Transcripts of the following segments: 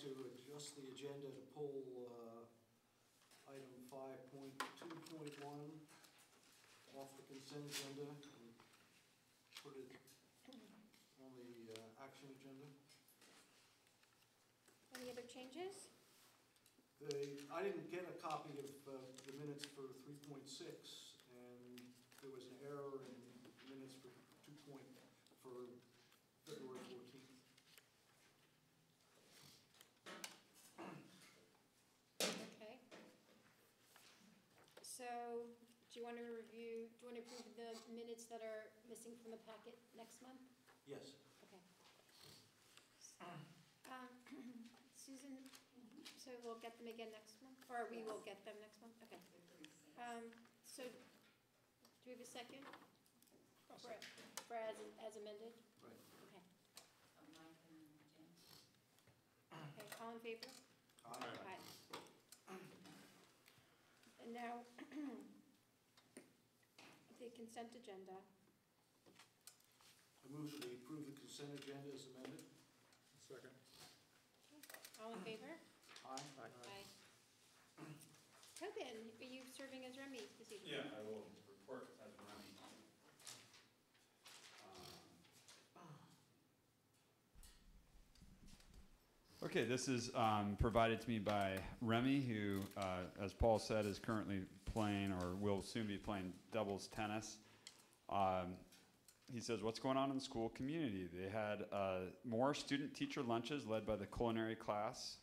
to adjust the agenda to pull item 5.2.1 off the consent agenda and put it on the action agenda. Any other changes? I didn't get a copy of the minutes for 3.6, and there was an error in minutes for for February 14th. Okay. So, do you want to approve the minutes that are missing from the packet next month? Yes. Okay. Susan, so we'll get them again next month, or we will get them next month? Okay. So, do we have a second? For as amended? Right. Okay. Okay, all in favor? Aye. Aye. And now, the consent agenda. I move that we approve the consent agenda as amended. Second. All in favor? Aye. Aye. Tobin, are you serving as Remy this evening? Yeah, I will report as Remy. Okay, this is provided to me by Remy, who, as Paul said, is currently playing or will soon be playing doubles tennis. He says, what's going on in the school community? They had more student-teacher lunches led by the culinary class.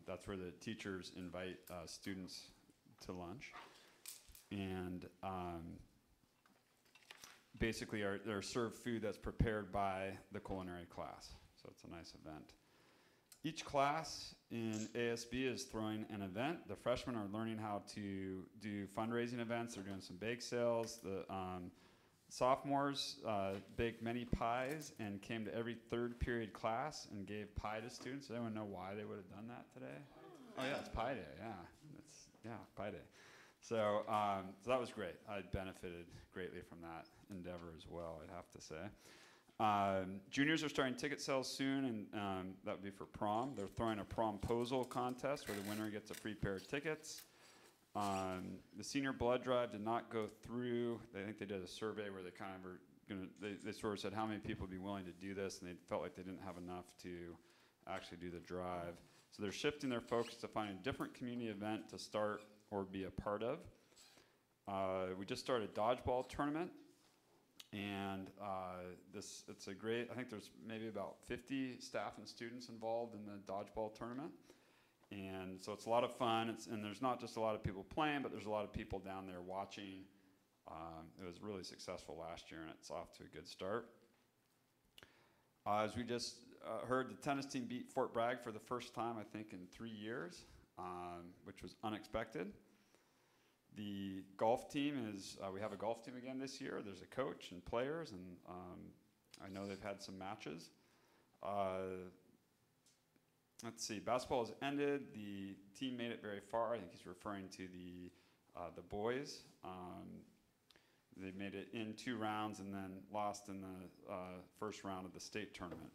That's where the teachers invite students to lunch. And basically they're served food that's prepared by the culinary class. So it's a nice event. Each class in ASB is throwing an event. The freshmen are learning how to do fundraising events. They're doing some bake sales. The sophomores baked many pies and came to every third period class and gave pie to students. Does anyone know why they would have done that today? Oh yeah, it's Pie Day. Yeah, Pie Day. So, so that was great. I benefited greatly from that endeavor as well, I'd have to say. Juniors are starting ticket sales soon, and that would be for prom. They're throwing a promposal contest where the winner gets a free pair of tickets. The senior blood drive did not go through. I think they did a survey where they kind of were going to, they sort of said how many people would be willing to do this, and they felt like they didn't have enough to actually do the drive. So they're shifting their focus to find a different community event to start or be a part of. We just started a dodgeball tournament. And it's a great, I think there's maybe about 50 staff and students involved in the dodgeball tournament. And so it's a lot of fun. And there's not just a lot of people playing, but there's a lot of people down there watching. It was really successful last year, and it's off to a good start. As we just heard, the tennis team beat Fort Bragg for the first time, I think, in 3 years, which was unexpected. The golf team is, we have a golf team again this year. There's a coach and players, and I know they've had some matches. Let's see, basketball has ended. The team made it very far. I think he's referring to the boys. They made it in 2 rounds and then lost in the first round of the state tournament.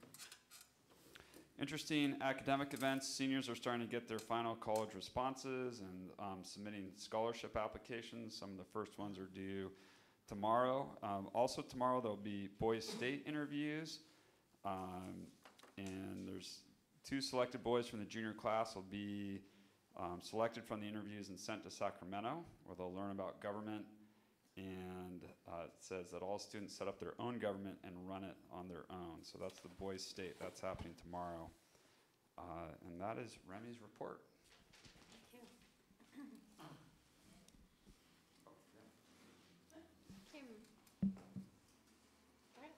Interesting academic events. Seniors are starting to get their final college responses and submitting scholarship applications. Some of the first ones are due tomorrow. Also tomorrow there'll be boys state interviews. And there's 2 selected boys from the junior class will be selected from the interviews and sent to Sacramento, where they'll learn about government. And it says that all students set up their own government and run it on their own. So that's the boys state. That's happening tomorrow. And that is Remy's report. Thank you. Kim. All right.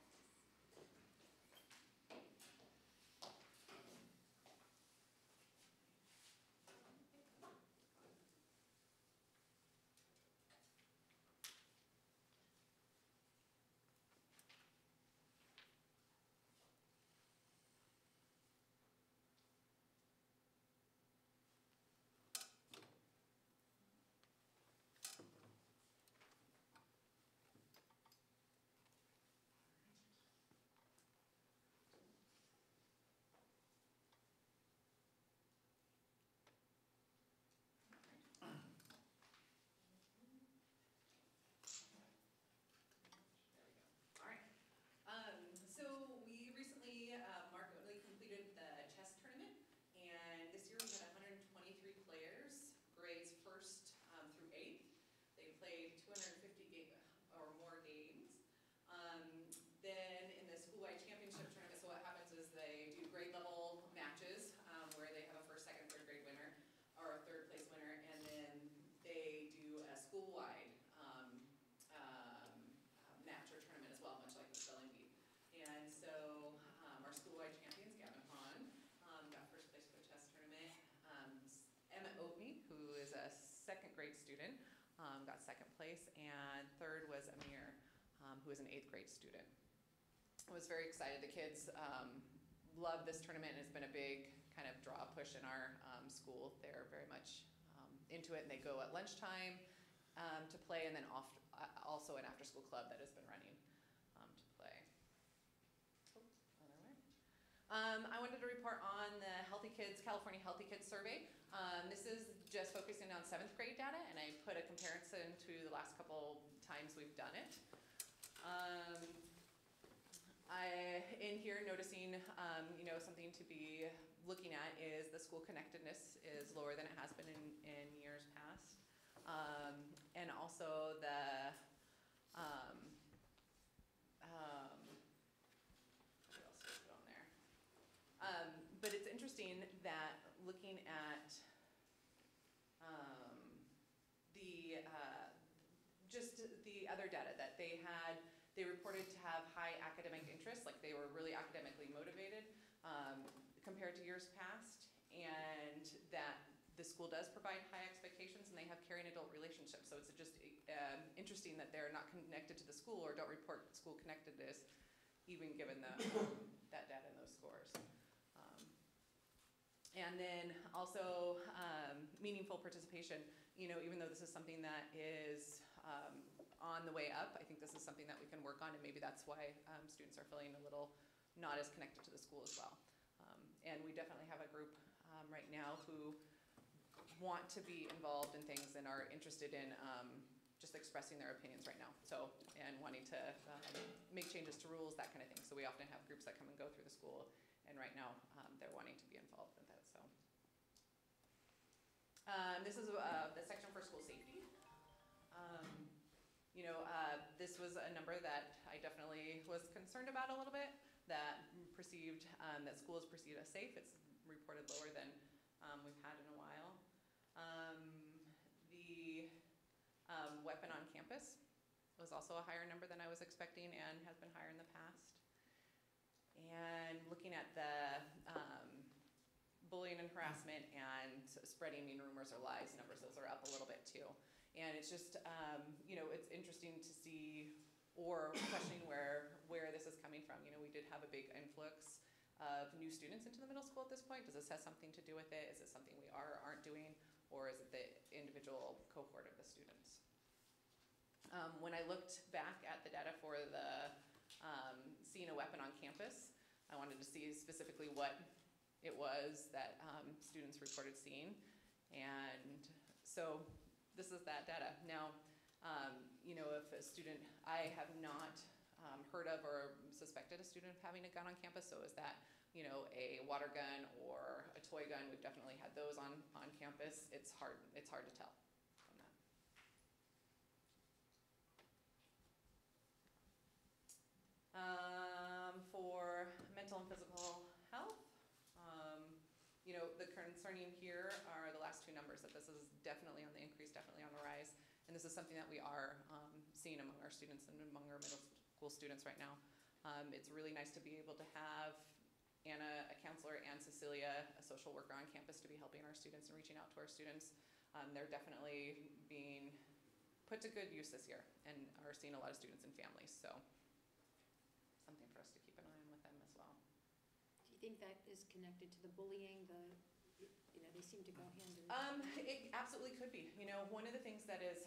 school-wide matcher tournament as well, much like the spelling bee. And so our school-wide champions, Gavin Hahn, got first place for the chess tournament. Emma Oatme, who is a second grade student, got second place, and third was Amir, who is an 8th grade student. I was very excited. The kids love this tournament, and it's been a big kind of draw push in our school. They're very much into it, and they go at lunchtime to play, and then also an after-school club that has been running to play. I wanted to report on the California Healthy Kids survey. This is just focusing on 7th grade data, and I put a comparison to the last couple times we've done it. In here, noticing, something to be looking at is the school connectedness is lower than it has been in years past. And also the, what else is on there? But it's interesting that looking at just the other data that they had, they reported to have high academic interest, like they were really academically motivated compared to years past, and that the school does provide high expectations and they have caring adult relationships. So it's just interesting that they're not connected to the school or don't report school connectedness, even given that data and those scores. And then also meaningful participation. Even though this is something that is on the way up, I think this is something that we can work on, and maybe that's why students are feeling a little not as connected to the school as well. And we definitely have a group right now who want to be involved in things and are interested in just expressing their opinions right now. So, and wanting to make changes to rules, that kind of thing. So we often have groups that come and go through the school, and right now they're wanting to be involved with that. So this is the section for school safety. This was a number that I definitely was concerned about a little bit, that school is perceived as safe. It's reported lower than we've had in a while. The weapon on campus was also a higher number than I was expecting and has been higher in the past. And looking at the bullying and harassment and spreading mean rumors or lies numbers, those are up a little bit too. And it's just, it's interesting to see or questioning where this is coming from. We did have a big influx of new students into the middle school at this point. Does this have something to do with it? Is it something we are or aren't doing? Or is it the individual cohort of the students? When I looked back at the data for the seeing a weapon on campus, I wanted to see specifically what it was that students reported seeing. And so this is that data. Now, if a student, I have not heard of or suspected a student of having a gun on campus, so is that, a water gun or a toy gun? We've definitely had those on campus. It's hard to tell from that. For mental and physical health, the concerning here are the last two numbers, that this is definitely on the increase, definitely on the rise. And this is something that we are seeing among our students and among our middle school students right now. It's really nice to be able to have Anna, a counselor, and Cecilia, a social worker on campus, to be helping our students and reaching out to our students. They're definitely being put to good use this year and are seeing a lot of students and families. So something for us to keep an eye on with them as well. Do you think that is connected to the bullying, they seem to go hand in hand? It absolutely could be. One of the things that is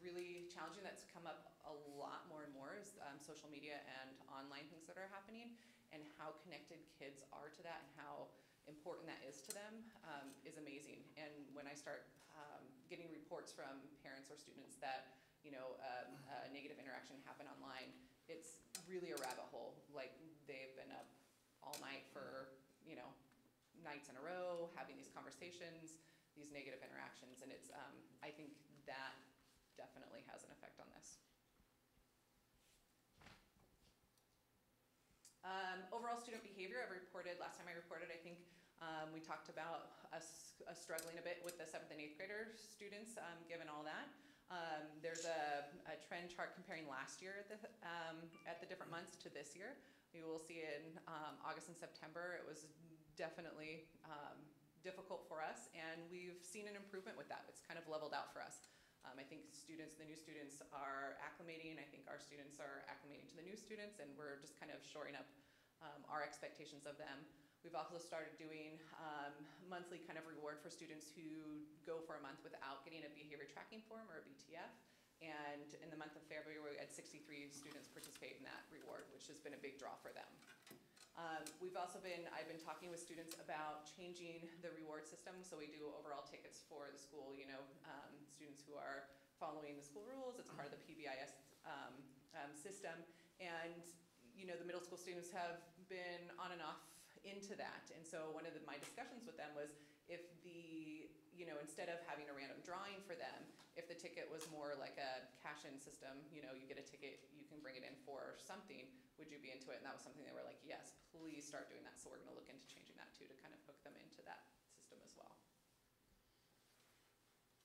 really challenging, that's come up a lot more and more, is social media and online things that are happening, and how connected kids are to that and how important that is to them is amazing. And when I start getting reports from parents or students that a negative interaction happened online, it's really a rabbit hole. Like, they've been up all night for nights in a row, having these conversations, these negative interactions, and it's I think that definitely has an effect on this. Overall student behavior, last time I reported, I think we talked about us struggling a bit with the 7th and 8th grader students, given all that. There's a trend chart comparing last year at the different months to this year. You will see in August and September, it was definitely difficult for us, and we've seen an improvement with that. It's kind of leveled out for us. I think the new students are acclimating. I think our students are acclimating to the new students, and we're just kind of shoring up our expectations of them. We've also started doing monthly kind of reward for students who go for a month without getting a behavior tracking form or a BTF. And in the month of February, we had 63 students participate in that reward, which has been a big draw for them. I've been talking with students about changing the reward system. So we do overall tickets for the school, students who are following the school rules. It's part of the PBIS system. And, the middle school students have been on and off into that. And so one of my discussions with them was if instead of having a random drawing for them, if the ticket was more like a cash-in system, you get a ticket, you can bring it in for something, would you be into it? And that was something they were like, yes, please start doing that. So we're gonna look into changing that too, to kind of hook them into that system as well.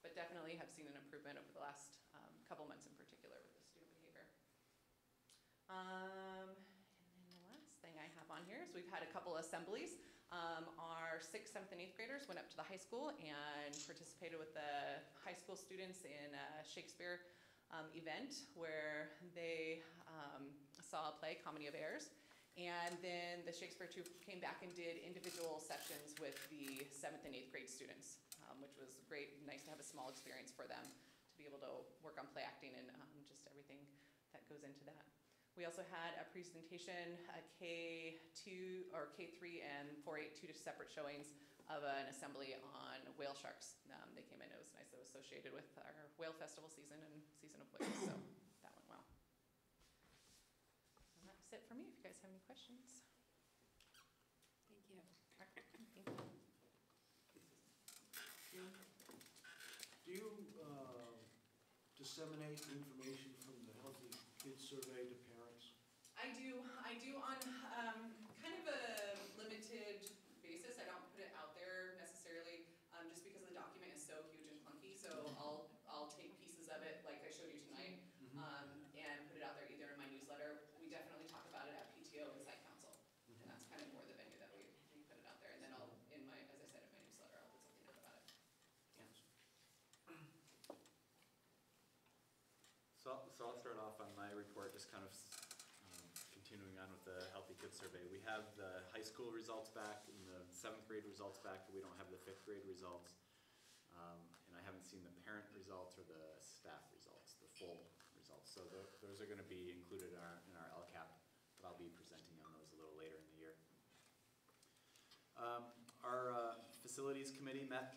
But definitely have seen an improvement over the last couple months in particular with the student behavior. And then the last thing I have on here is we've had a couple assemblies. Our 6th, 7th, and 8th graders went up to the high school and participated with the high school students in a Shakespeare event where they saw a play, Comedy of Errors. And then the Shakespeare troupe came back and did individual sessions with the 7th and 8th grade students, which was great, nice to have a small experience for them to be able to work on play acting and just everything that goes into that. We also had a presentation, a K2 or K3 and 4-8, 2 separate showings of an assembly on whale sharks. They came in, it was nice, it was associated with our whale festival season and season of whales, so that went well. And that's it for me, if you guys have any questions. Thank you. All right, thank you. Do you disseminate information from the Healthy Kids Survey to parents? I do on kind of a limited basis. I don't put it out there necessarily just because the document is so huge and clunky. So I'll take pieces of it like I showed you tonight and put it out there either in my newsletter. We definitely talk about it at PTO and Site Council, and that's kind of more the venue that we put it out there. And then I'll, as I said, in my newsletter, I'll put something out about it. Yeah. So I'll start off on my report, just kind of continuing on with the Healthy Kids Survey. We have the high school results back and the 7th grade results back, but we don't have the 5th grade results. And I haven't seen the parent results or the staff results, the full results. So those are going to be included in our LCAP, but I'll be presenting on those a little later in the year. Our facilities committee met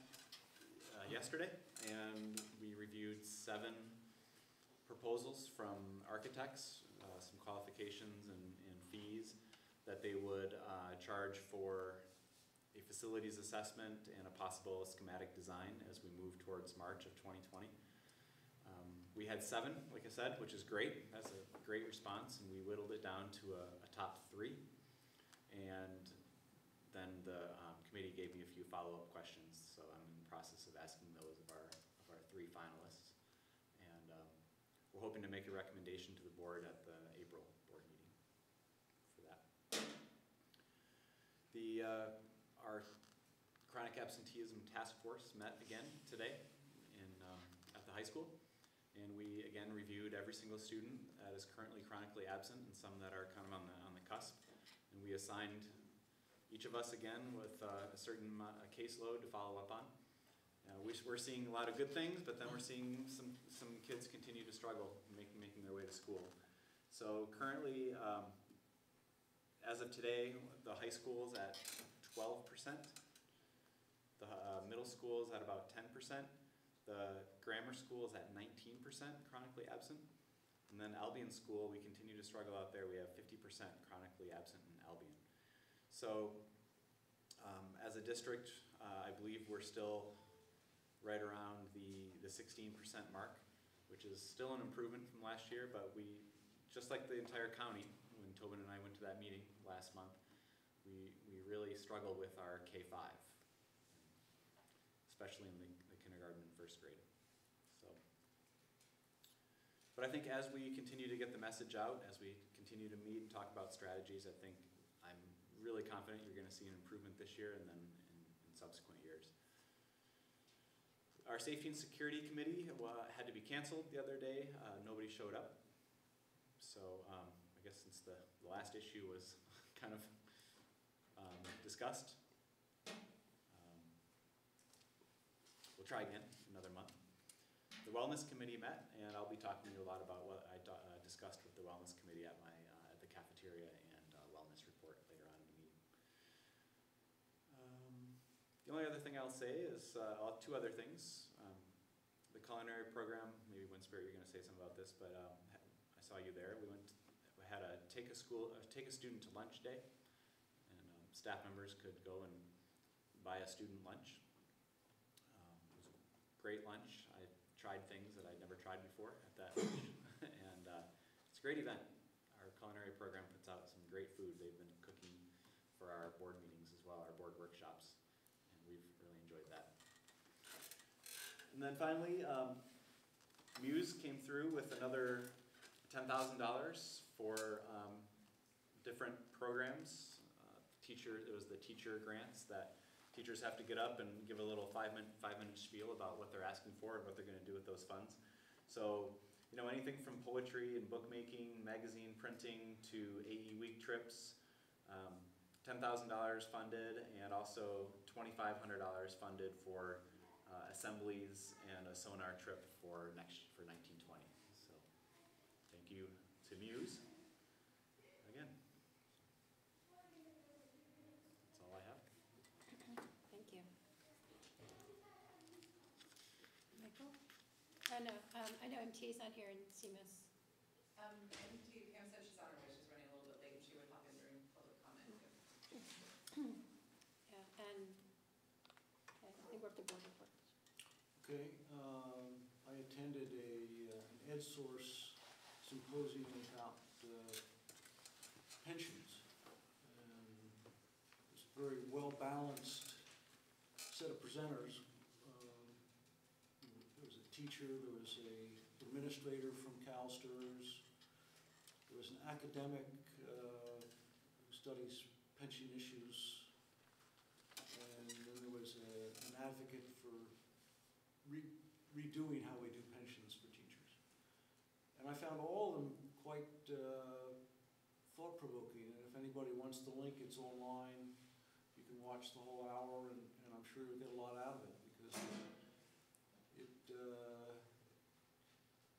yesterday, and we reviewed 7 proposals from architects, some qualifications and fees that they would charge for a facilities assessment and a possible schematic design as we move towards March of 2020. We had 7, like I said, which is great. That's a great response, and we whittled it down to a top 3. And then the committee gave me a few follow-up questions, so I'm in the process of asking those of our 3 finalists. And we're hoping to make a recommendation to the board at the April board meeting for that. Our chronic absenteeism task force met again today at the high school, and we again reviewed every single student that is currently chronically absent and some that are kind of on the cusp, and we assigned each of us again with a certain caseload to follow up on. We're seeing a lot of good things, but then we're seeing some kids continue to struggle making their way to school. So currently, as of today, the high school is at 12%. The middle school is at about 10%. The grammar school is at 19% chronically absent. And then Albion School, we continue to struggle out there. We have 50% chronically absent in Albion. So as a district, I believe we're still right around the 16% mark, which is still an improvement from last year, but we, just like the entire county, when Tobin and I went to that meeting last month, we really struggle with our K-5, especially in the kindergarten and 1st grade. So But I think as we continue to get the message out, as we continue to meet and talk about strategies, I think I'm really confident you're going to see an improvement this year and then in subsequent years. Our Safety and Security Committee had to be canceled the other day. Nobody showed up. So I guess since the last issue was kind of discussed, we'll try again another month. The Wellness Committee met, and I'll be talking to you a lot about what I discussed with the Wellness Committee at at the cafeteria and wellness report later on in the meeting. The only other thing I'll say is two other things. The culinary program, maybe Winspear, you're going to say something about this, but I saw you there. We had a take a student to lunch day, and staff members could go and buy a student lunch. It was a great lunch. I tried things that I'd never tried before at that lunch, and it's a great event. Our culinary program puts out some great food. They've been cooking for our board meetings as well, our board workshops, and we've really enjoyed that. And then finally, Muse came through with another $10,000 for different programs. It was the teacher grants that teachers have to get up and give a little five-minute spiel about what they're asking for and what they're going to do with those funds. So, you know, anything from poetry and bookmaking, magazine printing, to AE week trips, $10,000 funded, and also $2,500 funded for assemblies and a sonar trip for 1920. So, thank you to Muse again. That's all I have. Thank you. Michael? No, I know MTA's not here in CMS. MT, Pam said she's on her way. She's running a little bit late, and she would hop in during public comment too. Yeah, and I think we're up to board reports. Okay, I attended an EdSource symposium about pensions. And it's a very well-balanced set of presenters. There was a teacher, there was an administrator from CalSTRS, there was an academic who studies pension issues, and then there was an advocate for redoing how we do pensions for teachers. And I found all of them quite thought-provoking, and if anybody wants the link, it's online. You can watch the whole hour, and I'm sure you'll get a lot out of it, because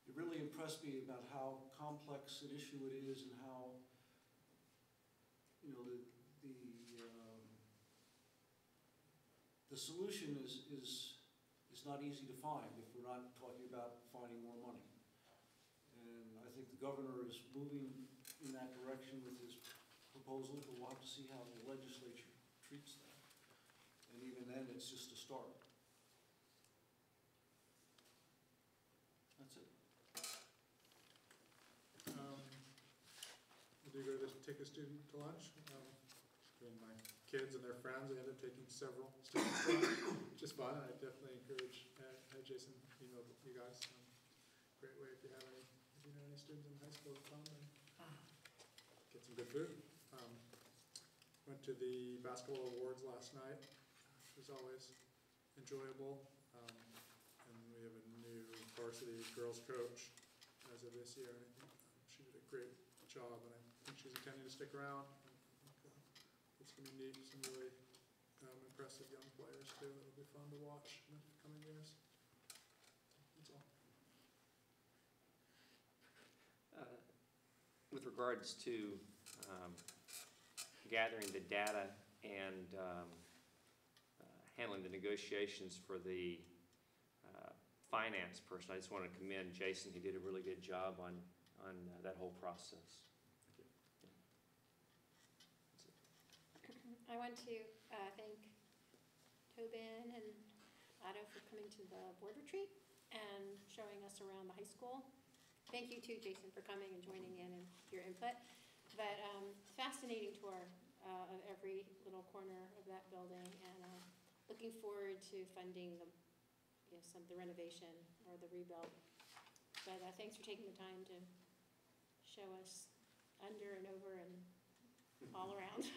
it really impressed me about how complex an issue it is, and how, you know, the solution is not easy to find if we're not talking about finding more money. And I think the governor is moving in that direction with his proposal, but we'll have to see how the legislature treats that. And even then, it's just a start. That's it. I do go to take a student to lunch. Between my kids and their friends, I end up taking several students to lunch, which is fun. I definitely encourage Jason, email you guys. Great way if you know any students in high school to come and get some good food. Went to the basketball awards last night, which was always enjoyable. And we have a new varsity girls coach as of this year. I think she did a great job, and I think she's intending to stick around. It's going to be neat, some really impressive young players too. It'll be fun to watch in the coming years. That's all. With regards to gathering the data and handling the negotiations for the finance person, I just want to commend Jason. He did a really good job on that whole process. I want to thank Tobin and Otto for coming to the board retreat and showing us around the high school. Thank you too, Jason, for coming and joining in and your input. But fascinating tour of every little corner of that building, and looking forward to funding the renovation or the rebuild But thanks for taking the time to show us under and over and all around. So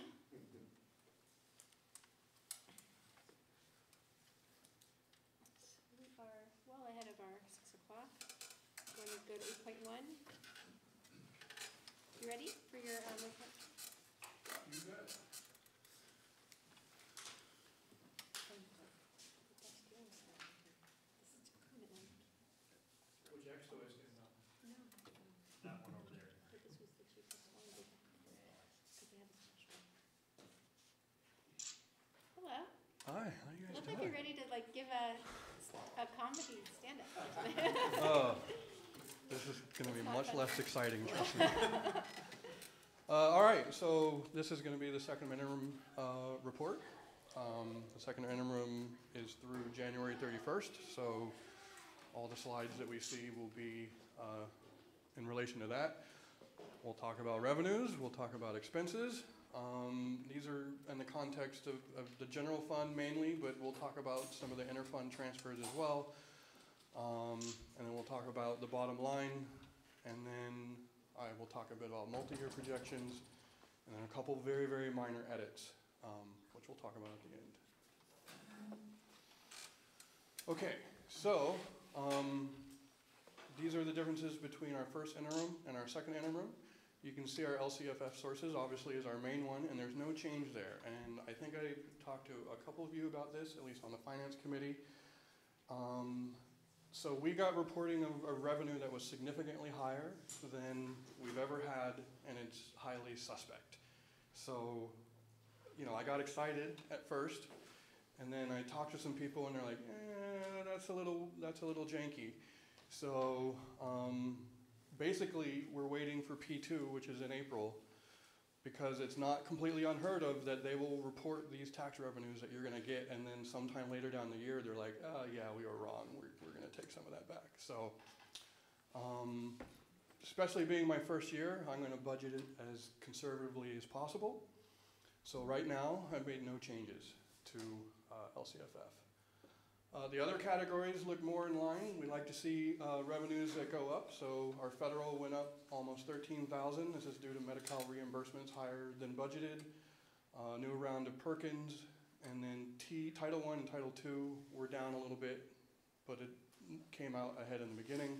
we are well ahead of our 6 o'clock. Going to go to 8.1. You ready for your report? You bet. Which expo is it now? No. That one over there. But this was the cheapest one. Because they have a special. Hello. Hi, how you guys Look like doing? you're ready to like give a comedy stand-up. Oh, this is going to be It's not much fun. less exciting, trust me. All right, so this is going to be the second interim report. The second interim is through January 31st, so all the slides that we see will be in relation to that. We'll talk about revenues, we'll talk about expenses. These are in the context of the general fund mainly, but we'll talk about some of the interfund transfers as well. And then we'll talk about the bottom line, and then I will talk a bit about multi-year projections, and then a couple very, very minor edits, which we'll talk about at the end. Okay, so these are the differences between our first interim and our second interim. You can see our LCFF sources obviously is our main one, and there's no change there. And I think I talked to a couple of you about this, at least on the finance committee. So we got reporting of a revenue that was significantly higher than we've ever had, and it's highly suspect. So, you know, I got excited at first, and then I talked to some people, and they're like, that's a little janky. So basically, we're waiting for P2, which is in April, because it's not completely unheard of that they will report these tax revenues that you're going to get, and then sometime later down the year, they're like, yeah, we were wrong. We're going to take some of that back. So especially being my first year, I'm going to budget it as conservatively as possible. So right now, I've made no changes to LCFF. The other categories look more in line. We like to see revenues that go up. So our federal went up almost $13,000. This is due to Medi-Cal reimbursements higher than budgeted. New round of Perkins, and then Title I and Title II were down a little bit, but it came out ahead in the beginning.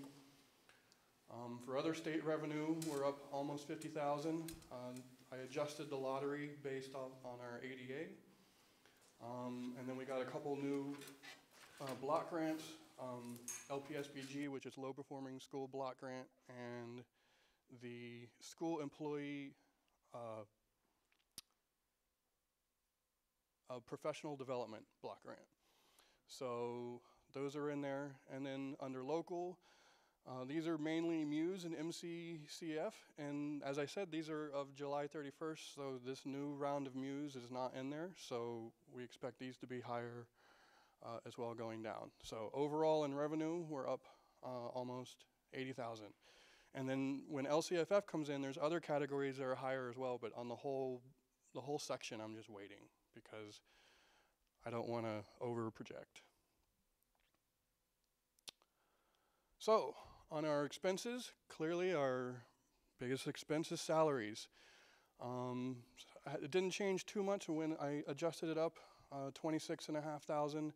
For other state revenue, we're up almost $50,000. I adjusted the lottery based on our ADA. And then we got a couple new block grants, LPSBG, which is Low Performing School Block Grant, and the School Employee Professional Development Block Grant. So those are in there. And then under local, these are mainly Muse and MCCF. And as I said, these are of July 31st, so this new round of Muse is not in there. So we expect these to be higher as well going down. So overall in revenue, we're up almost 80,000. And then when LCFF comes in, there's other categories that are higher as well, but on the whole section, I'm just waiting because I don't want to over project. So on our expenses, clearly our biggest expense is salaries. It didn't change too much when I adjusted it up. 26,500.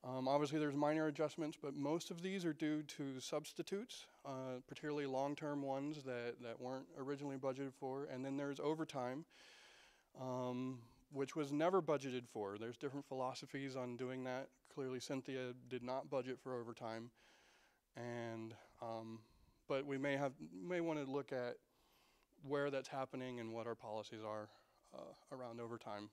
Obviously there's minor adjustments, but most of these are due to substitutes, particularly long-term ones that weren't originally budgeted for. And then there's overtime, which was never budgeted for. There's different philosophies on doing that. Clearly Cynthia did not budget for overtime. And, but we may want to look at where that's happening and what our policies are around overtime.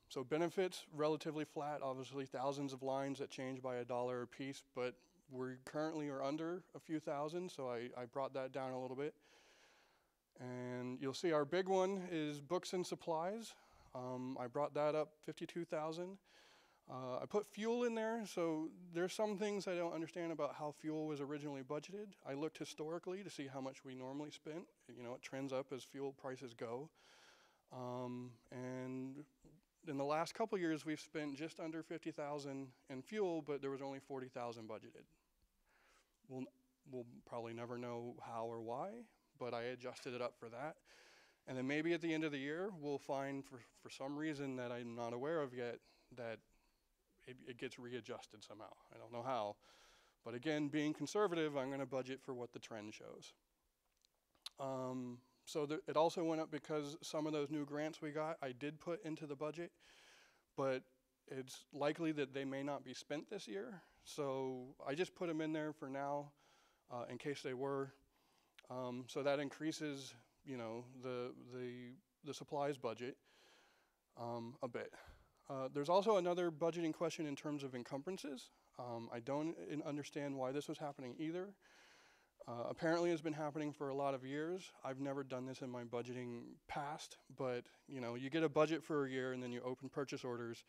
So benefits, relatively flat, obviously thousands of lines that change by $1 a piece, but we currently are under a few thousand, so I brought that down a little bit. And you'll see our big one is books and supplies. I brought that up 52,000. I put fuel in there, so there's some things I don't understand about how fuel was originally budgeted. I looked historically to see how much we normally spent. You know, it trends up as fuel prices go. And in the last couple of years, we've spent just under 50,000 in fuel, but there was only 40,000 budgeted. we'll probably never know how or why, but I adjusted it up for that. And then maybe at the end of the year, we'll find for some reason that I'm not aware of yet that it gets readjusted somehow. I don't know how. But again, being conservative, I'm going to budget for what the trend shows. It also went up because some of those new grants we got, I did put into the budget, but it's likely that they may not be spent this year. So I just put them in there for now in case they were. So that increases, the supplies budget a bit. There's also another budgeting question in terms of encumbrances. I don't understand why this was happening either. Apparently it's been happening for a lot of years. I've never done this in my budgeting past, but you get a budget for a year and then you open purchase orders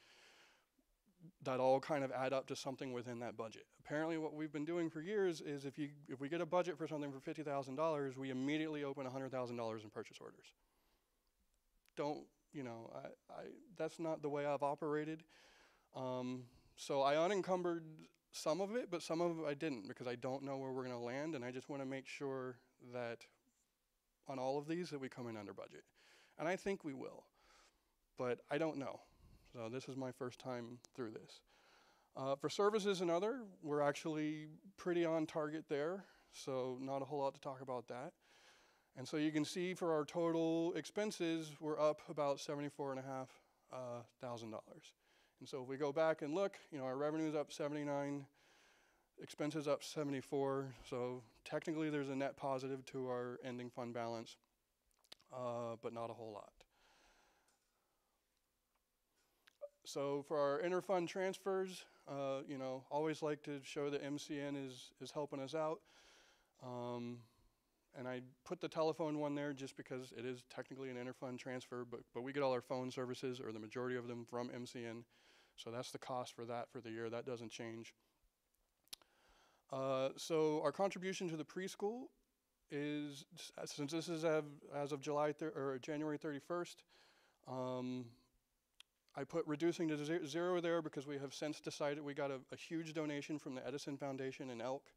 that all kind of add up to something within that budget. Apparently what we've been doing for years is if we get a budget for something for $50,000, we immediately open $100,000 in purchase orders. That's not the way I've operated. So I unencumbered some of it, but some of it I didn't because I don't know where we're going to land, and I just want to make sure that on all of these that we come in under budget. And I think we will, but I don't know. So this is my first time through this. For services and other, we're actually pretty on target there, so not a whole lot to talk about that. And so you can see for our total expenses, we're up about $74,500. And so if we go back and look, our revenue's up 79, expenses up 74. So technically there's a net positive to our ending fund balance, but not a whole lot. So for our interfund transfers, always like to show that MCN is helping us out. And I put the telephone one there just because it is technically an interfund transfer, but we get all our phone services, or the majority of them, from MCN. So that's the cost for that for the year. That doesn't change. So our contribution to the preschool is, since this is as of January 31st, I put reducing to zero there because we have since decided we got a huge donation from the Edison Foundation in Elk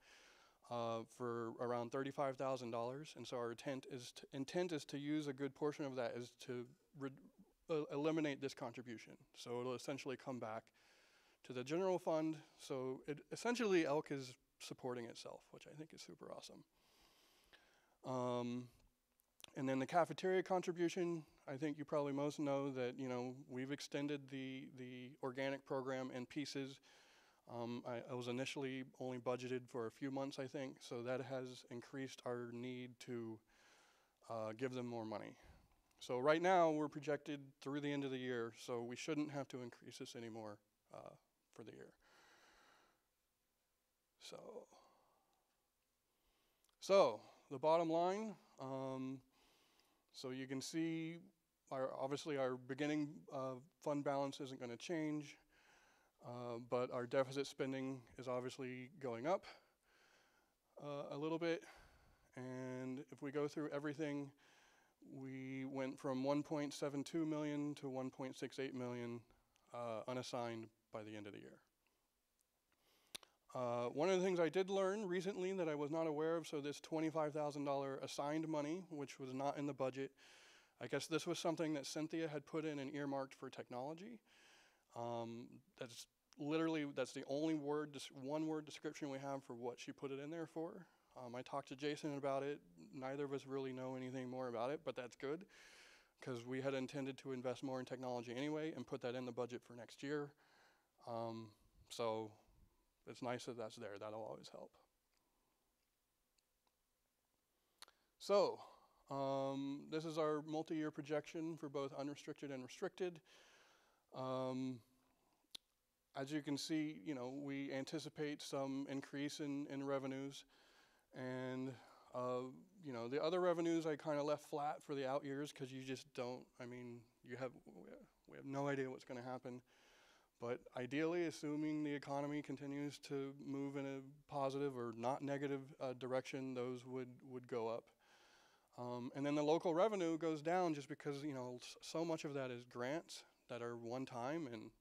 for around $35,000. And so our intent is to use a good portion of that is to eliminate this contribution. So it'll essentially come back to the general fund. So essentially Elk is supporting itself, which I think is super awesome. And then the cafeteria contribution, I think you probably most know that, we've extended the organic program in pieces. I was initially only budgeted for a few months, I think, so that has increased our need to give them more money. So right now, we're projected through the end of the year, so we shouldn't have to increase this anymore for the year. So the bottom line, so you can see, obviously our beginning fund balance isn't going to change, but our deficit spending is obviously going up a little bit. And if we go through everything, we went from 1.72 million to 1.68 million unassigned by the end of the year. One of the things I did learn recently that I was not aware of, so this $25,000 assigned money, which was not in the budget, I guess this was something that Cynthia had put in and earmarked for technology. That's the only one word description we have for what she put it in there for. I talked to Jason about it. Neither of us really know anything more about it, but that's good because we had intended to invest more in technology anyway and put that in the budget for next year. So it's nice that that's there. That'll always help. So this is our multi-year projection for both unrestricted and restricted. As you can see, we anticipate some increase in revenues. And, the other revenues I kind of left flat for the out years because you just don't, we have no idea what's going to happen. But ideally, assuming the economy continues to move in a positive or not negative direction, those would go up. And then the local revenue goes down just because, so much of that is grants that are one time, and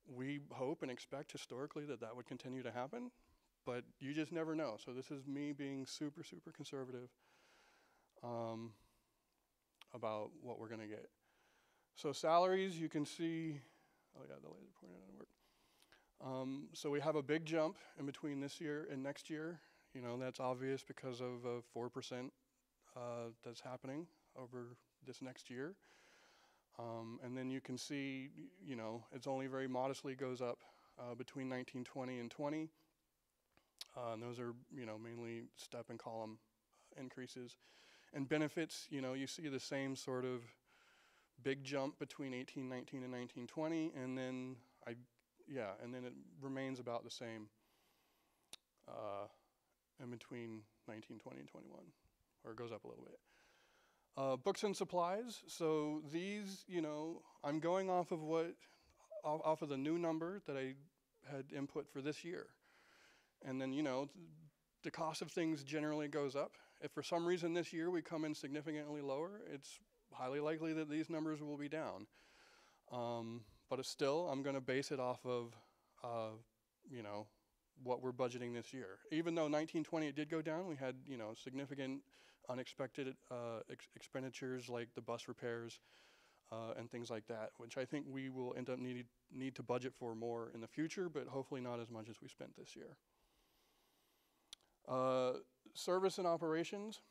we hope and expect historically that would continue to happen. but you just never know. So this is me being super, super conservative about what we're gonna get. So salaries, you can see, oh yeah, the laser pointer doesn't work. So we have a big jump in between this year and next year. You know, that's obvious because of 4% that's happening over this next year. And then you can see, you know, it's only very modestly goes up between 1920 and 20. And those are, you know, mainly step and column increases. And benefits, you know, you see the same sort of big jump between 1819 and 1920, and then and then it remains about the same in between 1920 and 21, or it goes up a little bit. Books and supplies, so these, you know, I'm going off of off of the new number that I had input for this year. And then, you know, the cost of things generally goes up. If for some reason this year we come in significantly lower, it's highly likely that these numbers will be down. But it's still, I'm gonna base it off of, you know, what we're budgeting this year. Even though 1920 it did go down, we had, you know, significant unexpected expenditures like the bus repairs and things like that, which I think we will end up need to budget for more in the future, but hopefully not as much as we spent this year. Service and operations,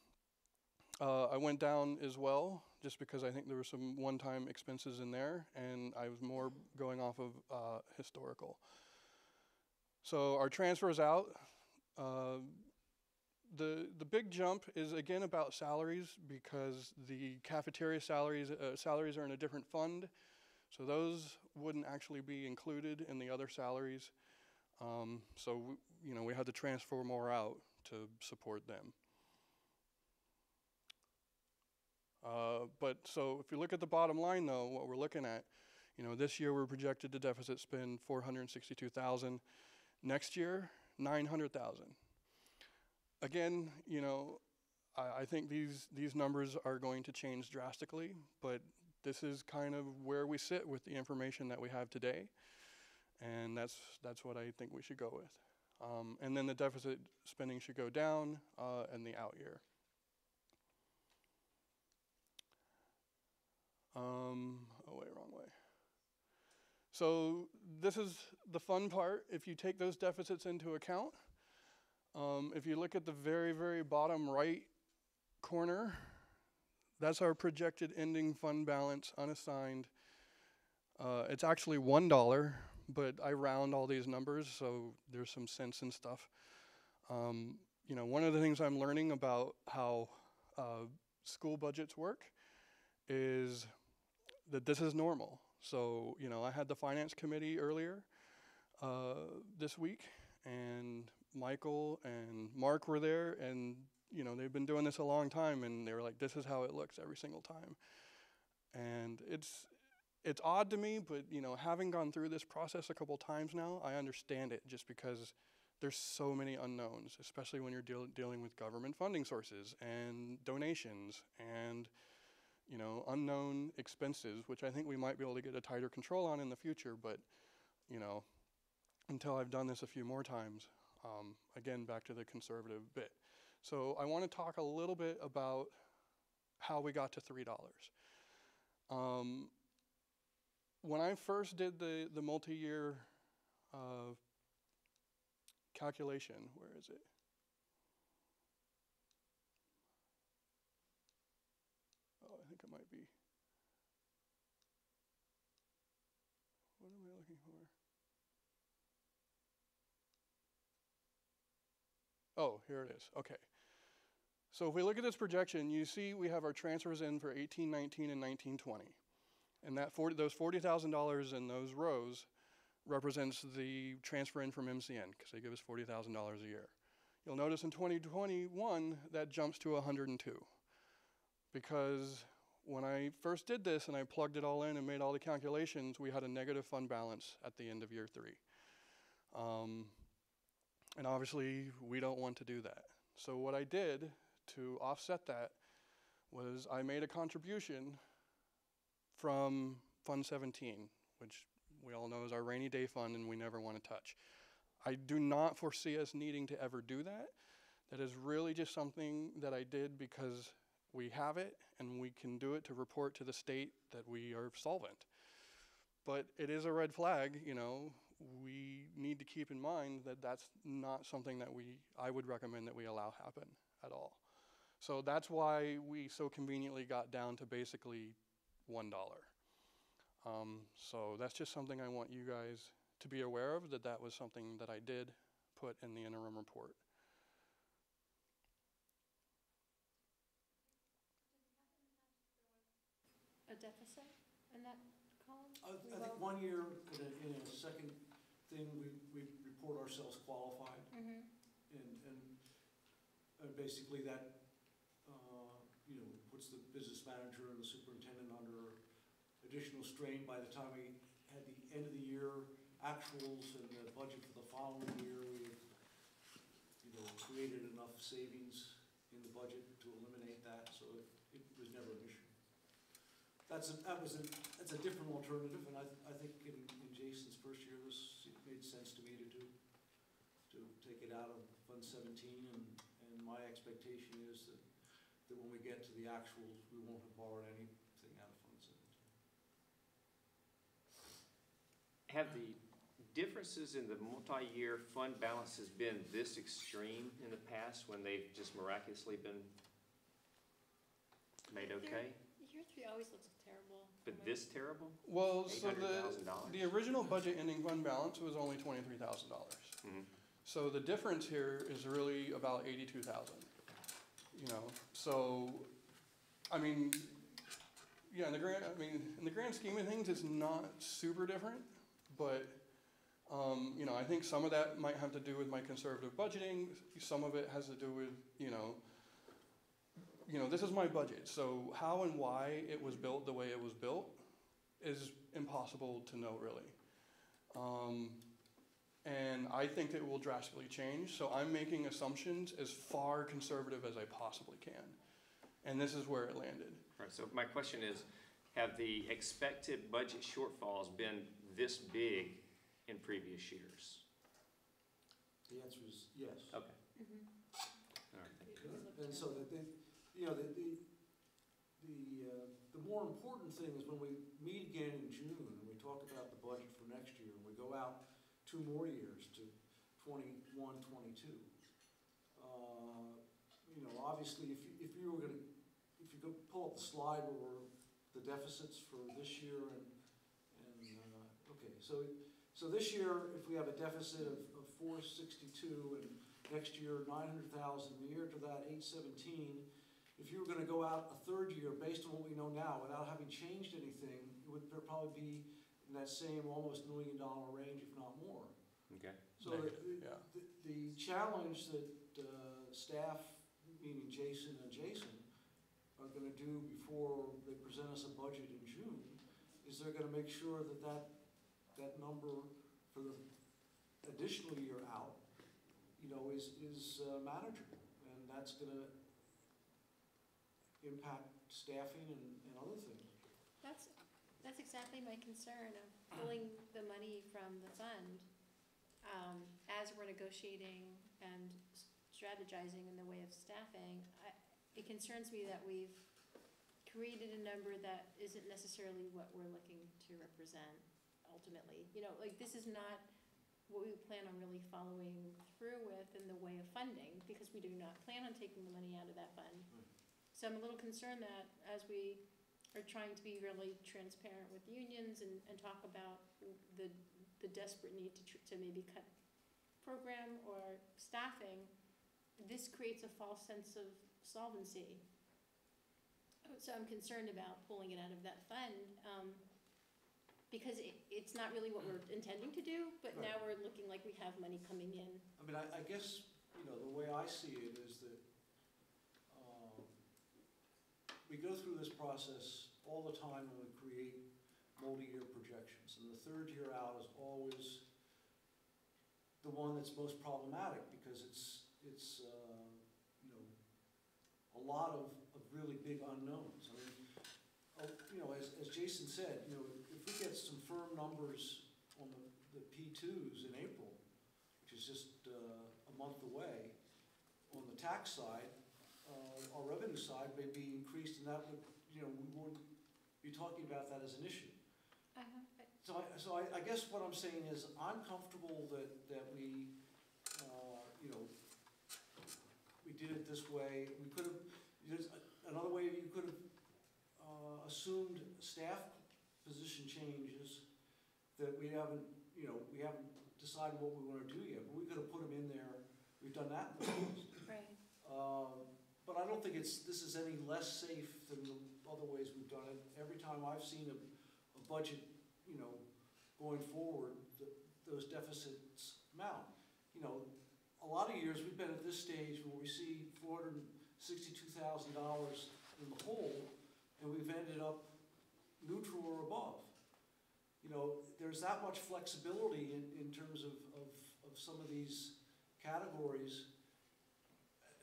I went down as well, just because I think there were some one-time expenses in there, and I was more going off of historical. So our transfers out, the big jump is again about salaries, because the cafeteria salaries are in a different fund, so those wouldn't actually be included in the other salaries. So you know, we had to transfer more out to support them. But so if you look at the bottom line though, what we're looking at, you know, this year we're projected to deficit spend $462,000. Next year, $900,000. Again, you know, I think these numbers are going to change drastically, but this is kind of where we sit with the information that we have today, and that's what I think we should go with. And then the deficit spending should go down in the out year. Oh wait, wrong way. So this is the fun part. If you take those deficits into account, if you look at the very, very bottom right corner, that's our projected ending fund balance unassigned. It's actually $1, but I round all these numbers, so there's some sense and stuff. You know, one of the things I'm learning about how school budgets work is that this is normal. So, you know, I had the finance committee earlier this week, and Michael and Mark were there, and, you know, they've been doing this a long time, and they were like, this is how it looks every single time. And it's odd to me, but, you know, having gone through this process a couple times now, I understand it, just because there's so many unknowns, especially when you're dealing with government funding sources and donations and, you know, unknown expenses, which I think we might be able to get a tighter control on in the future, but, you know, until I've done this a few more times, again, back to the conservative bit. So I want to talk a little bit about how we got to $3. When I first did the multi-year calculation, where is it? Oh, I think it might be. What am I looking for? Oh, here it is. Okay. So if we look at this projection, you see we have our transfers in for 1819 and 1920. And that those $40,000 in those rows represents the transfer in from MCN, because they give us $40,000 a year. You'll notice in 2021, that jumps to 102. Because when I first did this and I plugged it all in and made all the calculations, we had a negative fund balance at the end of year 3. And obviously, we don't want to do that. So what I did to offset that was I made a contribution from Fund 17, which we all know is our rainy day fund and we never want to touch. I do not foresee us needing to ever do that. That is really just something that I did because we have it and we can do it to report to the state that we are solvent. But it is a red flag, you know. We need to keep in mind that that's not something that I would recommend that we allow happen at all. So that's why we so conveniently got down to basically $1. So that's just something I want you guys to be aware of, that was something that I did put in the interim report. A deficit in that column? I think 1 year in a second thing, we report ourselves qualified. Mm-hmm. And basically that, you know, puts the business manager and the superintendent under additional strain. By the time we had the end of the year actuals and the budget for the following year, we had, you know, created enough savings in the budget to eliminate that, so it was never an issue. That's a different alternative, and I think in Jason's first year, it made sense to me to take it out of Fund 17, and my expectation is that when we get to the actuals, we won't have borrowed anything out of Fund 17. Have the differences in the multi-year fund balances been this extreme in the past when they've just miraculously been made okay? Year 3 always looks terrible. But this terrible? Well, so $800,000? the original budget ending fund balance was only $23,000. Mhm. So the difference here is really about 82,000. You know, so I mean, yeah, in the grand scheme of things, it's not super different, but you know, I think some of that might have to do with my conservative budgeting. Some of it has to do with, you know, this is my budget. So how and why it was built the way it was built is impossible to know, really. And I think it will drastically change. So I'm making assumptions as far conservative as I possibly can. And this is where it landed. All right, so my question is, have the expected budget shortfalls been this big in previous years? The answer is yes. Okay. Mm-hmm. All right, thank you. And so that the more important thing is when we meet again in June and we talk about the budget for next year, and we go out 2 more years to 21, 22. You know, obviously, if you go pull up the slide where the deficits for this year okay, so this year, if we have a deficit of 462 and next year 900,000, the year to that 817. If you were going to go out a third year, based on what we know now, without having changed anything, it would probably be in that same almost $1 million range, if not more. Okay. So Yeah. the challenge that staff, meaning Jason and Jason, are going to do before they present us a budget in June is they're going to make sure that number for the additional year out, you know, is manageable, and that's going to impact staffing and other things. That's exactly my concern of pulling the money from the fund as we're negotiating and strategizing in the way of staffing. It concerns me that we've created a number that isn't necessarily what we're looking to represent ultimately. You know, like this is not what we plan on really following through with in the way of funding, because we do not plan on taking the money out of that fund. So I'm a little concerned that as we are trying to be really transparent with unions and talk about the desperate need to maybe cut program or staffing, this creates a false sense of solvency. So I'm concerned about pulling it out of that fund because it's not really what we're intending to do, but Right. now we're looking like we have money coming in. I mean, I guess, you know, the way I see it is that we go through this process all the time when we create multi-year projections, and the third year out is always the one that's most problematic because it's you know, a lot of really big unknowns. I mean, you know, as Jason said, you know, if we get some firm numbers on the P2s in April, which which is just a month away, on the tax side, our revenue side may be increased, and that would, we wouldn't be talking about that as an issue. So I guess what I'm saying is, I'm comfortable that we, we did it this way. We could have, there's another way you could have assumed staff position changes that we haven't decided what we want to do yet, but we could have put them in there. We've done that in the past. Right. But I don't think this is any less safe than the other ways we've done it. Every time I've seen a budget, going forward, those deficits mount. A lot of years we've been at this stage where we see $462,000 in the hole, and we've ended up neutral or above. There's that much flexibility in terms of some of these categories.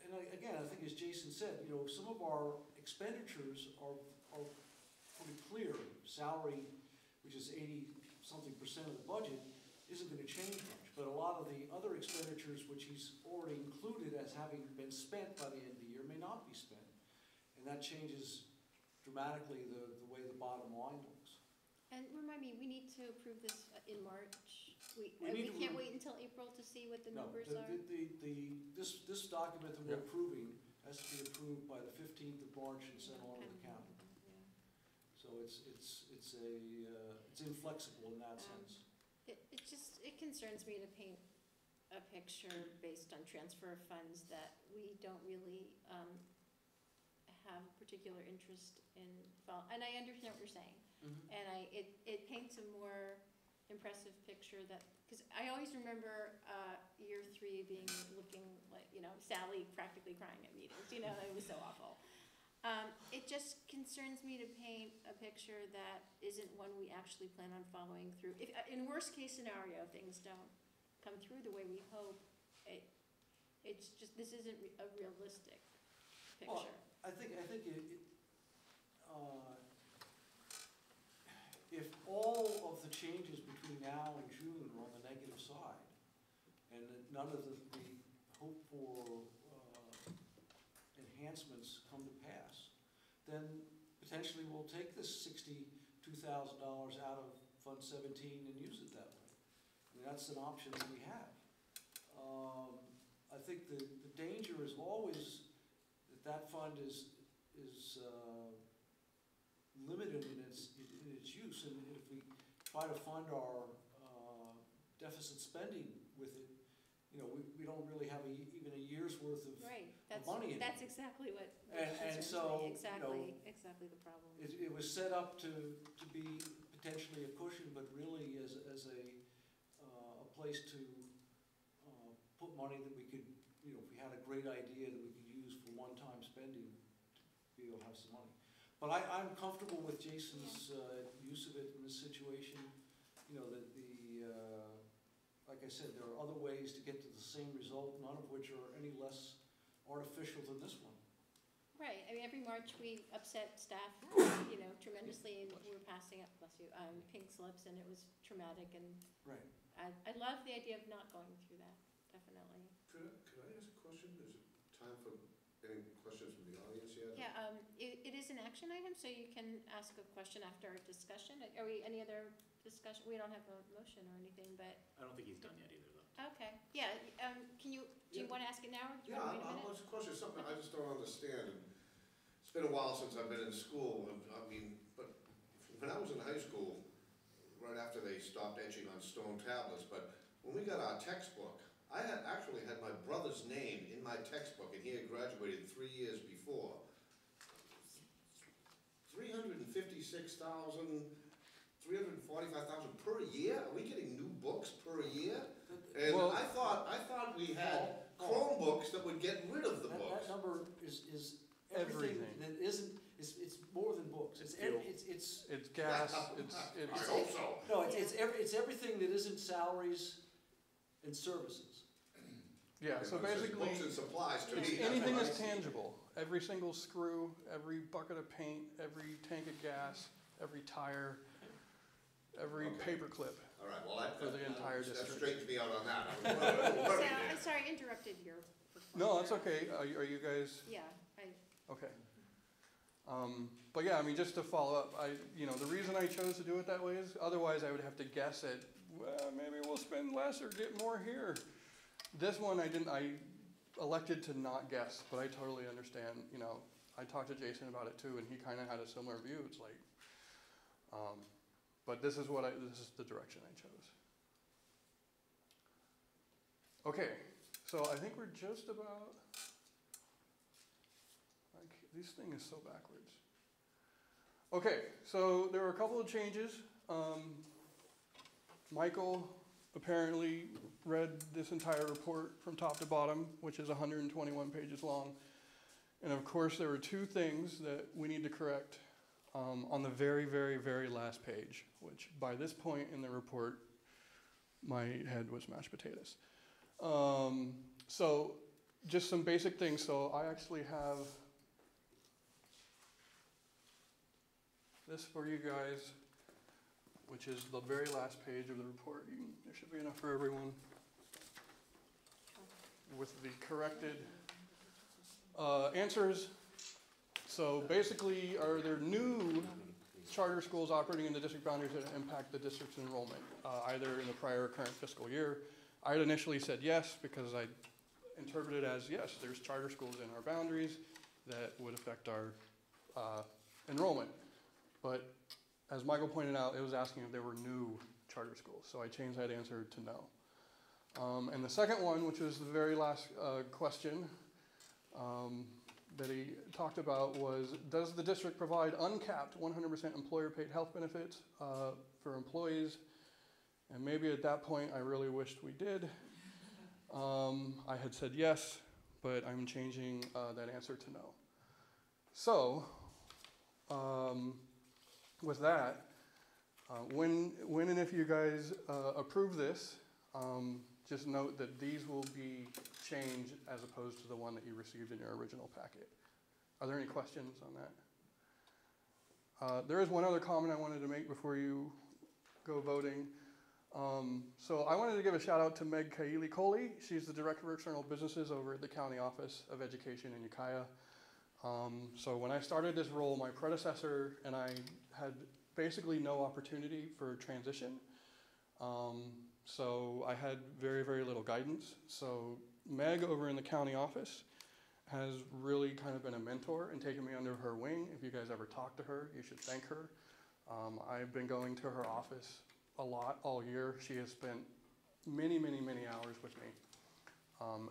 And again, I think as Jason said, some of our expenditures are pretty clear. Salary, which is 80-something% of the budget, isn't going to change much. But a lot of the other expenditures, which he's already included as having been spent by the end of the year, may not be spent. And that changes dramatically the way the bottom line looks. And remind me, we need to approve this in March. We need to can't wait until April to see what the numbers are? This document that we're approving has to be approved by the 15th of March and sent on to the county. So it's inflexible in that sense. It concerns me to paint a picture based on transfer of funds that we don't really have a particular interest in. And I understand what you're saying. And it paints a more impressive picture because I always remember year 3 looking like, Sally practically crying at meetings, it was so awful. It just concerns me to paint a picture that isn't one we actually plan on following through. If, in worst case scenario, things don't come through the way we hope, it's just, this isn't a realistic picture. Well, I think if all of the changes between now and June are on the negative side, and that none of the hoped for enhancements come to pass, then potentially we'll take this $62,000 out of Fund 17 and use it that way. I mean, that's an option that we have. I think the danger is always that fund is limited in its use, and if we try to fund our deficit spending with it, we don't really have even a year's worth of money in it. That's exactly what and so, exactly the problem. It was set up to be potentially a cushion, but really as a place to put money that we could, if we had a great idea that we could use for one-time spending, to be able to have some money. But I'm comfortable with Jason's use of it in this situation. Like I said, there are other ways to get to the same result, none of which are any less artificial than this one. Right. I mean, every March we upset staff, tremendously, and we were passing up, bless you, pink slips, and it was traumatic. And right. I love the idea of not going through that. Definitely. Could I ask a question? Is it time for any questions from the audience yet? Yeah. It is an action item, so you can ask a question after our discussion. Are we any other discussion? We don't have a motion or anything, but. I don't think he's done yet either, though. Okay. Yeah. Do you want to ask it now, or do you want to wait a minute? I'll ask a question. Something I just don't understand. It's been a while since I've been in school. I mean, but when I was in high school, right after they stopped etching on stone tablets, but when we got our textbook, I actually had my brother's name in my textbook, and he had graduated 3 years before. 356,000, 345,000 per year? Are we getting new books per year? And Well, I thought we had Chromebooks that would get rid of the books. That number is everything that isn't. It's more than books. It's gas. I hope so. No, it's everything that isn't salaries and services. Yeah, so It says basically, books and supplies to me. it's That's anything what I that's see. tangible. Every single screw, every bucket of paint, every tank of gas, every tire, every Okay. paperclip. All right, well, For the entire that district. straightens me out on that. I was a little So, worried I'm there. sorry, I interrupted your. No, that's okay. Are you guys, Yeah, okay. But yeah, I mean, just to follow up, the reason I chose to do it that way is otherwise I would have to guess at, well, maybe we'll spend less or get more here. This one, I elected to not guess, but I totally understand, I talked to Jason about it too, and he kind of had a similar view. It's like, but this is the direction I chose. Okay, so I think we're just about, this thing is so backwards. Okay, so there were a couple of changes. Michael apparently read this entire report from top to bottom, which is 121 pages long. And of course, there were two things that we need to correct on the very, very, very last page, which by this point in the report, my head was mashed potatoes. So just some basic things. So I actually have this for you guys, which is the very last page of the report. There should be enough for everyone with the corrected answers. So basically, are there new charter schools operating in the district boundaries that impact the district's enrollment, either in the prior or current fiscal year? I had initially said yes, because I interpreted it as, yes, there's charter schools in our boundaries that would affect our enrollment. But as Michael pointed out, it was asking if there were new charter schools, so I changed that answer to no. And the second one, which was the very last question that he talked about, was, does the district provide uncapped 100% employer-paid health benefits for employees? And maybe at that point, I really wished we did. I had said yes, but I'm changing that answer to no. So, with that, when and if you guys approve this, just note that these will be changed as opposed to the one that you received in your original packet. Are there any questions on that? There is one other comment I wanted to make before you go voting. So I wanted to give a shout out to Meg Kaili-Coley. She's the Director of External Businesses over at the County Office of Education in Ukiah. So when I started this role, my predecessor and I had basically no opportunity for transition. So I had very, very little guidance. So Meg over in the county office has really kind of been a mentor and taken me under her wing. If you guys ever talk to her, you should thank her. I've been going to her office a lot all year. She has spent many, many, many hours with me.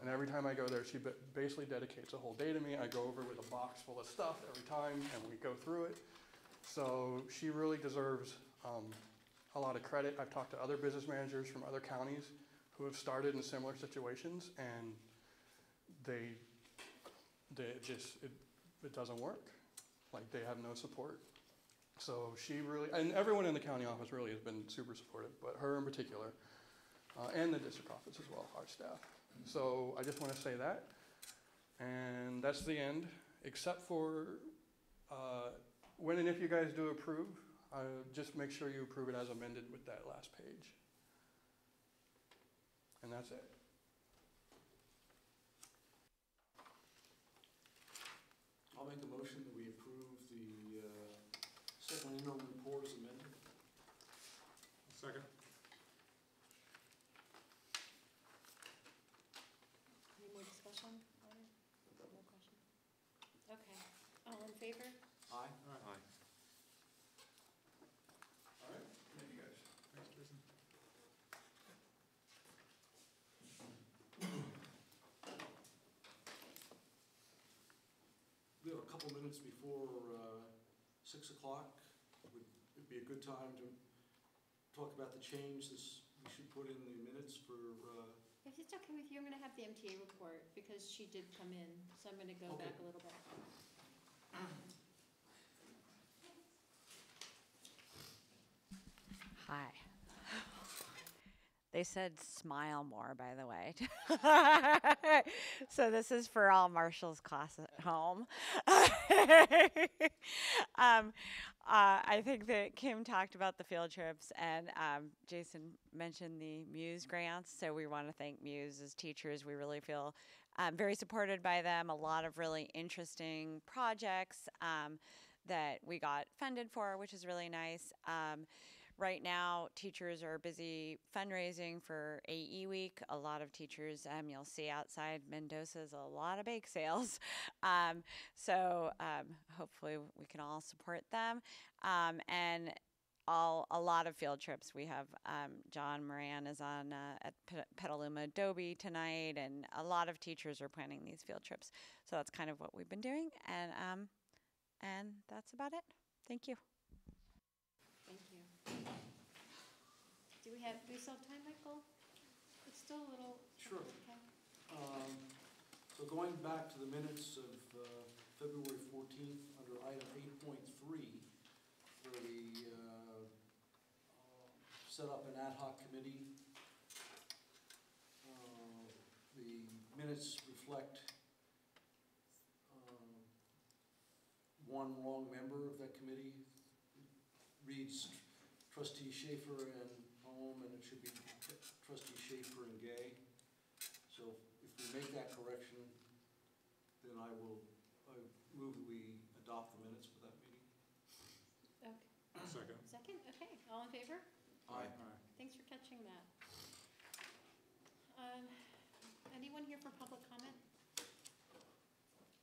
And every time I go there, she basically dedicates a whole day to me. I go over with a box full of stuff every time, and we go through it. So she really deserves a lot of credit. I've talked to other business managers from other counties who have started in similar situations, and it doesn't work. Like, they have no support. So she really, and everyone in the county office really has been super supportive, but her in particular, and the district office as well, our staff. So I just want to say that, and that's the end, except for when and if you guys do approve, just make sure you approve it as amended with that last page. And that's it. I'll make a motion that we approve the second interim report as amended. Second. Any more discussion on it? No question? Okay, all in favor? Aye. Aye. All right, thank you guys. Thanks, Jason. We have a couple minutes before 6 o'clock. It'd be a good time to talk about the change we should put in the minutes for. If it's okay with you, I'm gonna have the MTA report, because she did come in, so I'm gonna go Okay. back a little bit. Hi. They said smile more, by the way. So this is for all Marshall's class at home. I think that Kim talked about the field trips, and Jason mentioned the Muse grants. So we want to thank Muse as teachers. We really feel very supported by them. A lot of really interesting projects that we got funded for, which is really nice. Right now, teachers are busy fundraising for AE Week. A lot of teachers, you'll see outside Mendoza's a lot of bake sales. So hopefully we can all support them. And a lot of field trips. We have John Moran is on at Petaluma Adobe tonight, and a lot of teachers are planning these field trips. So that's kind of what we've been doing, and that's about it. Thank you. Thank you. Do we still have time, Michael? It's still a little. Sure. Okay. So going back to the minutes of February 14th, under item 8.3, where we set up an ad hoc committee. The minutes reflect one wrong member of that committee. Reads Trustee Schaefer and Holm, and it should be Trustee Schaefer and Gay. So if we make that correction, then I move that we adopt the minutes for that meeting. Okay. Second. Second? Okay. All in favor? Aye. Thanks for catching that. Anyone here for public comment?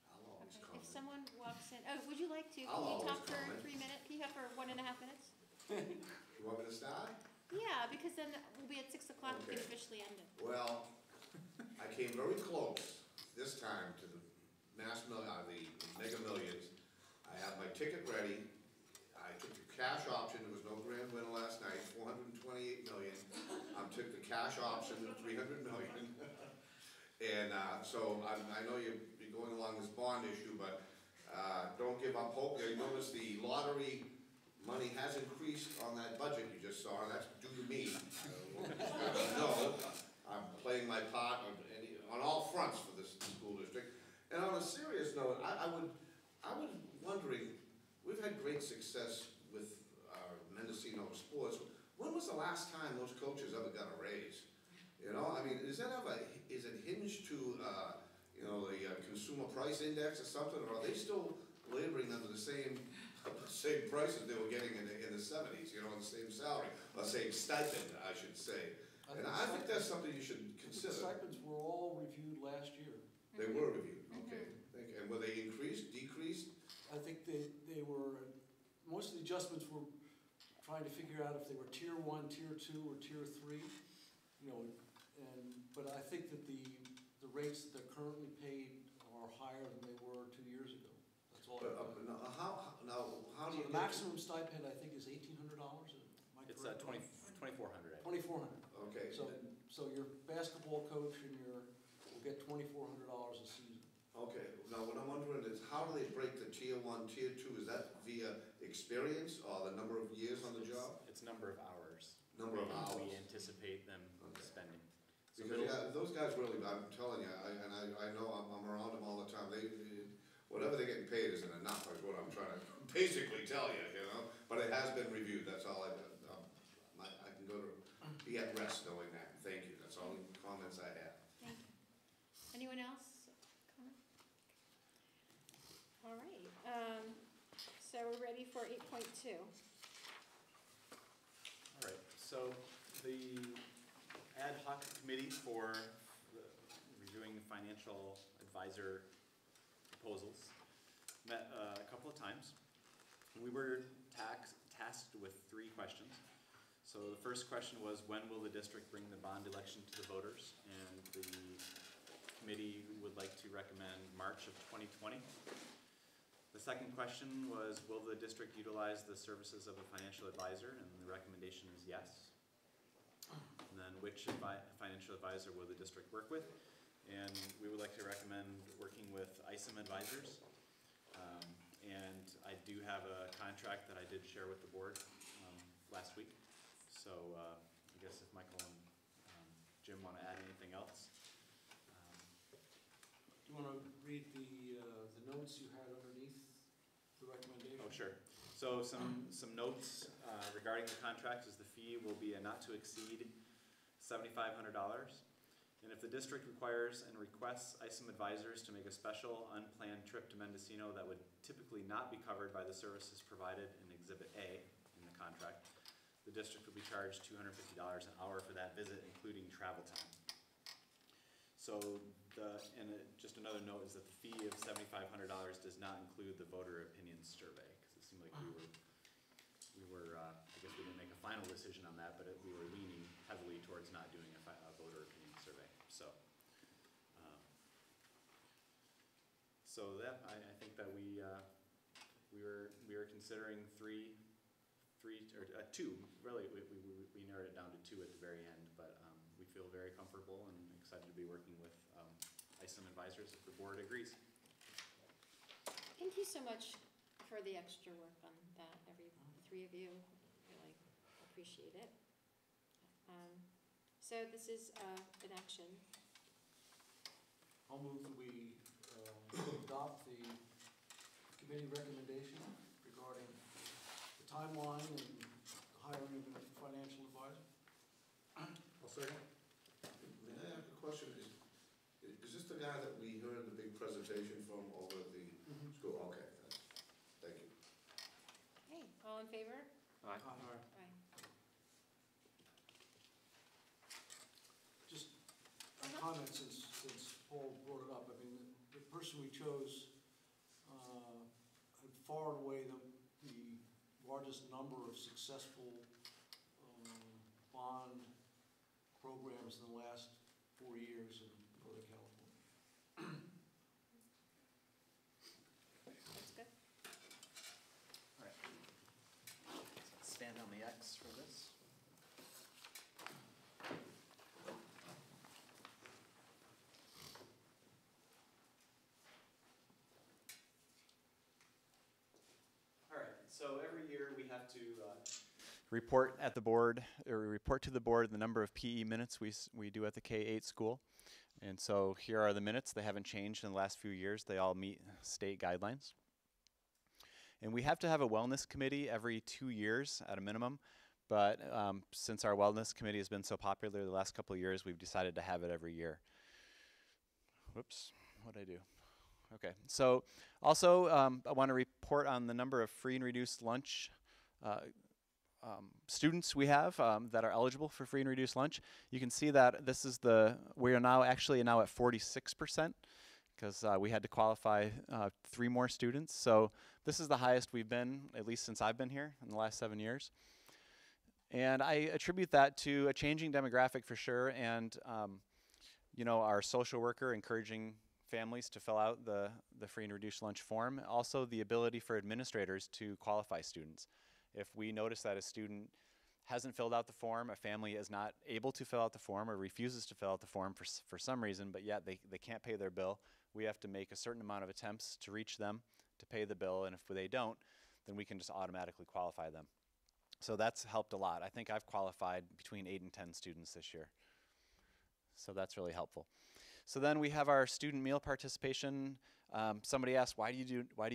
I'll always Okay. comment. If someone walks in, would you like to? I'll Can you always talk for comment. 3 minutes? Can you have for 1.5 minutes? You want me to start? Yeah, because then we'll be at 6 o'clock. We can Okay. officially end it. Well, I came very close this time to the the Mega Millions. I have my ticket ready. I took the cash option. There was no grand winner last night, 428 million. Took the cash option of 300 million. And so I know you're going along this bond issue, but don't give up hope. You notice the lottery money has increased on that budget you just saw, and that's due to me. No, I'm playing my part on all fronts for this school district. And on a serious note, I was wondering, we've had great success with our Mendocino sports. When was the last time those coaches ever got a raise? You know, I mean, is it hinged to, the consumer price index or something, or are they still laboring under the same prices they were getting in the 70s, the same salary, or same stipend, I should say. And I think that's something you should The consider. stipends were all reviewed last year. They were reviewed, okay. And were they increased, decreased? I think they were, most of the adjustments were trying to figure out if they were tier 1, tier 2, or tier 3, but I think that the rates that they're currently paid are higher than they were 2 years ago. That's all. But how do So you the get maximum stipend, I think, is $1,800, am I It's correct? 2,400. $2,400. Okay. So your basketball coach and will get $2,400 a season. Okay, now what I'm wondering is how do they break the tier 1, tier 2? Is that via experience or the number of years on the job? It's number of hours. Number of hours. We anticipate them spending. So Because those guys really, I'm telling you, I know I'm around them all the time. Whatever they're getting paid isn't enough, is what I'm trying to basically tell you, But it has been reviewed, that's all I can go to be at rest knowing that. Thank you, that's all the comments I have. Thank you. Anyone else? Comment? All right. So we're ready for 8.2. All right, so the ad hoc committee for reviewing financial advisor proposals met a couple of times. We were tasked with 3 questions. So the first question was, when will the district bring the bond election to the voters? And the committee would like to recommend March of 2020. The second question was, will the district utilize the services of a financial advisor? And the recommendation is yes. And then which financial advisor will the district work with? And we would like to recommend working with ISM advisors. And I do have a contract that I did share with the board last week. So I guess if Michael and Jim want to add anything else? Do you want to read the notes you had underneath the recommendation? Oh, sure. So some notes regarding the contract is the fee will be a not to exceed $7,500. And if the district requires and requests ISOM advisors to make a special unplanned trip to Mendocino that would typically not be covered by the services provided in Exhibit A in the contract, the district will be charged $250 an hour for that visit, including travel time. So just another note is that the fee of $7,500 does not include the voter opinion survey, because it seemed like we were I guess we didn't make a final decision on that, but we were leaning heavily towards not doing a voter opinion survey. So that I think that we were considering two. Really, we narrowed it down to two at the very end, but we feel very comfortable and excited to be working with ISOM advisors if the board agrees. Thank you so much for the extra work on that, the three of you. Really appreciate it. So this is an action. I'll move that we adopt the committee recommendation regarding the timeline and the hiring of a financial advisor. I'll second. May I ask a question? Is this the guy that we heard the big presentation from over at the school? Okay, thank you. Okay, all in favor? Aye. Aye. Just a comment since Paul brought it up. I mean, the person we chose had far and away the largest number of successful bond programs in the last 4 years in Northern California. That's good. All right. Stand on the X for this. All right, so every year we have to report at the board, or report to the board the number of PE minutes we do at the K-8 school. And so here are the minutes. They haven't changed in the last few years. They all meet state guidelines. And we have to have a wellness committee every 2 years at a minimum. But since our wellness committee has been so popular the last couple of years, we've decided to have it every year. Whoops, what'd I do? Okay, so also I want to report on the number of free and reduced lunch students we have that are eligible for free and reduced lunch. You can see that this is we are now at 46%, because we had to qualify 3 more students. So this is the highest we've been, at least since I've been here in the last 7 years. And I attribute that to a changing demographic for sure, and our social worker encouraging families to fill out the free and reduced lunch form. Also the ability for administrators to qualify students. If we notice that a student hasn't filled out the form, a family is not able to fill out the form or refuses to fill out the form for some reason, but yet they can't pay their bill, we have to make a certain amount of attempts to reach them to pay the bill, and if they don't, then we can just automatically qualify them. So that's helped a lot. I think I've qualified between 8 and 10 students this year. So that's really helpful. So then we have our student meal participation. Somebody asked, why do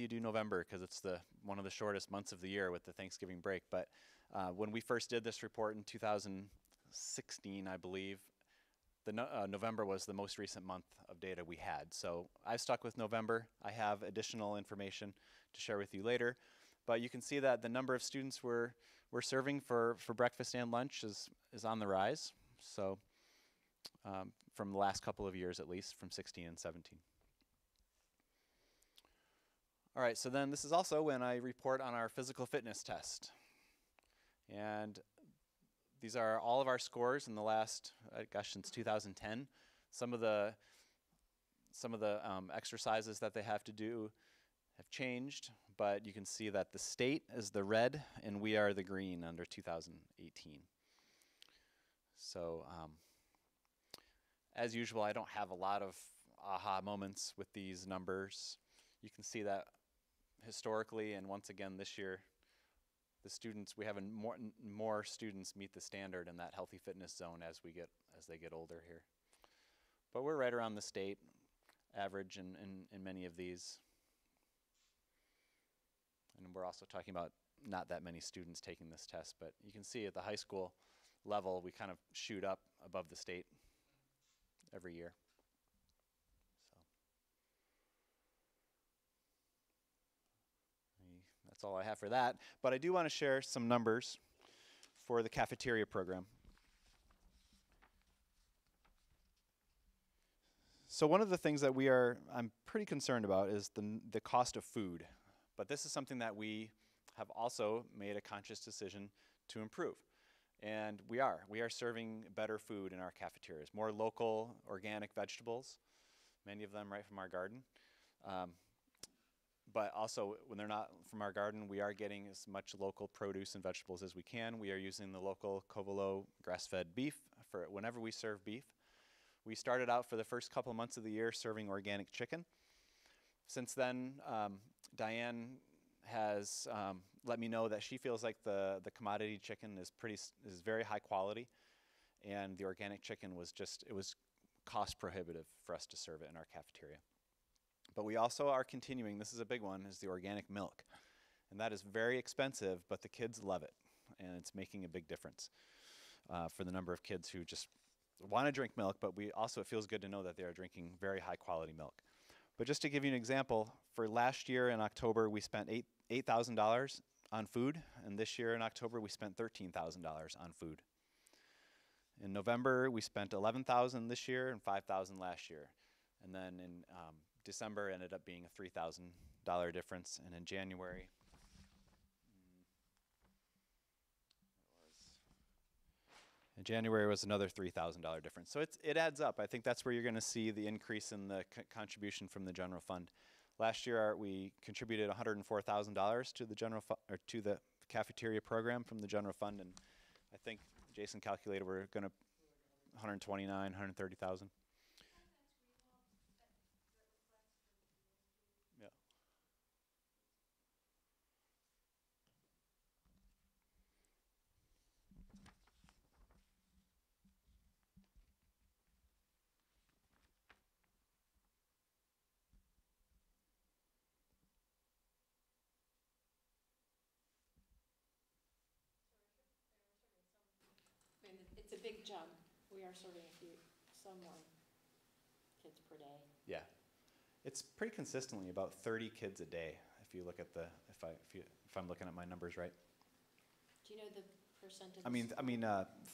you do November? Because it's one of the shortest months of the year with the Thanksgiving break. But when we first did this report in 2016, I believe, November was the most recent month of data we had. So I've stuck with November. I have additional information to share with you later. But you can see that the number of students we're serving for breakfast and lunch is on the rise. So from the last couple of years at least, from 16 and 17. All right, so then this is also when I report on our physical fitness test. And these are all of our scores in the last, since 2010. Some of the exercises that they have to do have changed, but you can see that the state is the red and we are the green under 2018. So as usual, I don't have a lot of aha moments with these numbers. You can see that historically, and once again this year, the students, we have more students meet the standard in that healthy fitness zone as they get older here. But we're right around the state average in many of these. And we're also talking about not that many students taking this test, but you can see at the high school level, we kind of shoot up above the state every year. That's all I have for that. But I do want to share some numbers for the cafeteria program. So one of the things that I'm pretty concerned about is the cost of food. But this is something that we have also made a conscious decision to improve. And we are serving better food in our cafeterias, more local, organic vegetables, many of them right from our garden. But also, when they're not from our garden, we are getting as much local produce and vegetables as we can. We are using the local Covelo grass-fed beef for whenever we serve beef. We started out for the first couple of months of the year serving organic chicken. Since then, Diane has let me know that she feels like the commodity chicken is very high quality, and the organic chicken was cost prohibitive for us to serve it in our cafeteria. But we also are continuing, this is a big one, is the organic milk. And that is very expensive, but the kids love it. And it's making a big difference for the number of kids who just want to drink milk, but it feels good to know that they are drinking very high quality milk. But just to give you an example, for last year in October, we spent $8,000 on food. And this year in October, we spent $13,000 on food. In November, we spent $11,000 this year and $5,000 last year. And then in December ended up being a $3,000 difference, and in January, was another $3,000 difference. So it adds up. I think that's where you're going to see the increase in the contribution from the general fund. Last year, we contributed $104,000 to the to the cafeteria program from the general fund, and I think Jason calculated we're going to 130,000. It's a big jump. We are serving some more kids per day. Yeah, it's pretty consistently about 30 kids a day. If you look at if I'm looking at my numbers right. Do you know the percentage?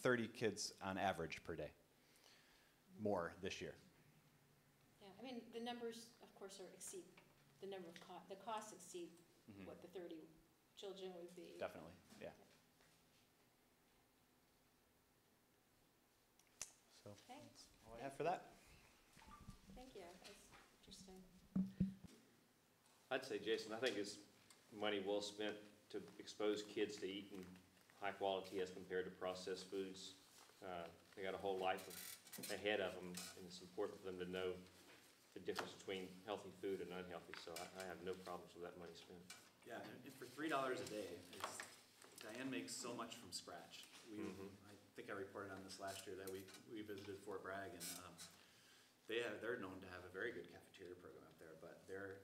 30 kids on average per day. More this year. Yeah, I mean the numbers, of course, exceed the number of the costs exceed what the 30 children would be. Definitely, yeah. So Okay. that's all I have for that. Thank you. That's interesting. I'd say, Jason, I think it's money well spent to expose kids to eating high quality as compared to processed foods. They got a whole life ahead of them, and it's important for them to know the difference between healthy food and unhealthy. So I have no problems with that money spent. Yeah, and for $3 a day, Diane makes so much from scratch. I think I reported on this last year that we visited Fort Bragg, and they're known to have a very good cafeteria program up there, but their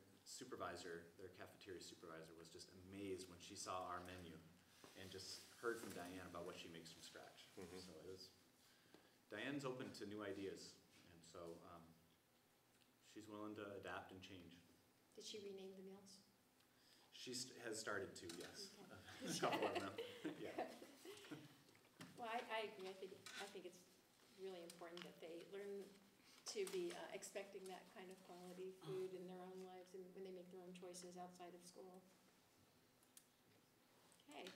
cafeteria supervisor was just amazed when she saw our menu and just heard from Diane about what she makes from scratch. So Diane's open to new ideas, and so she's willing to adapt and change. Did she rename the meals? She has started to, yes. Okay. A couple of them, yeah. Well, I agree. I think it's really important that they learn to be expecting that kind of quality food in their own lives and when they make their own choices outside of school. Okay.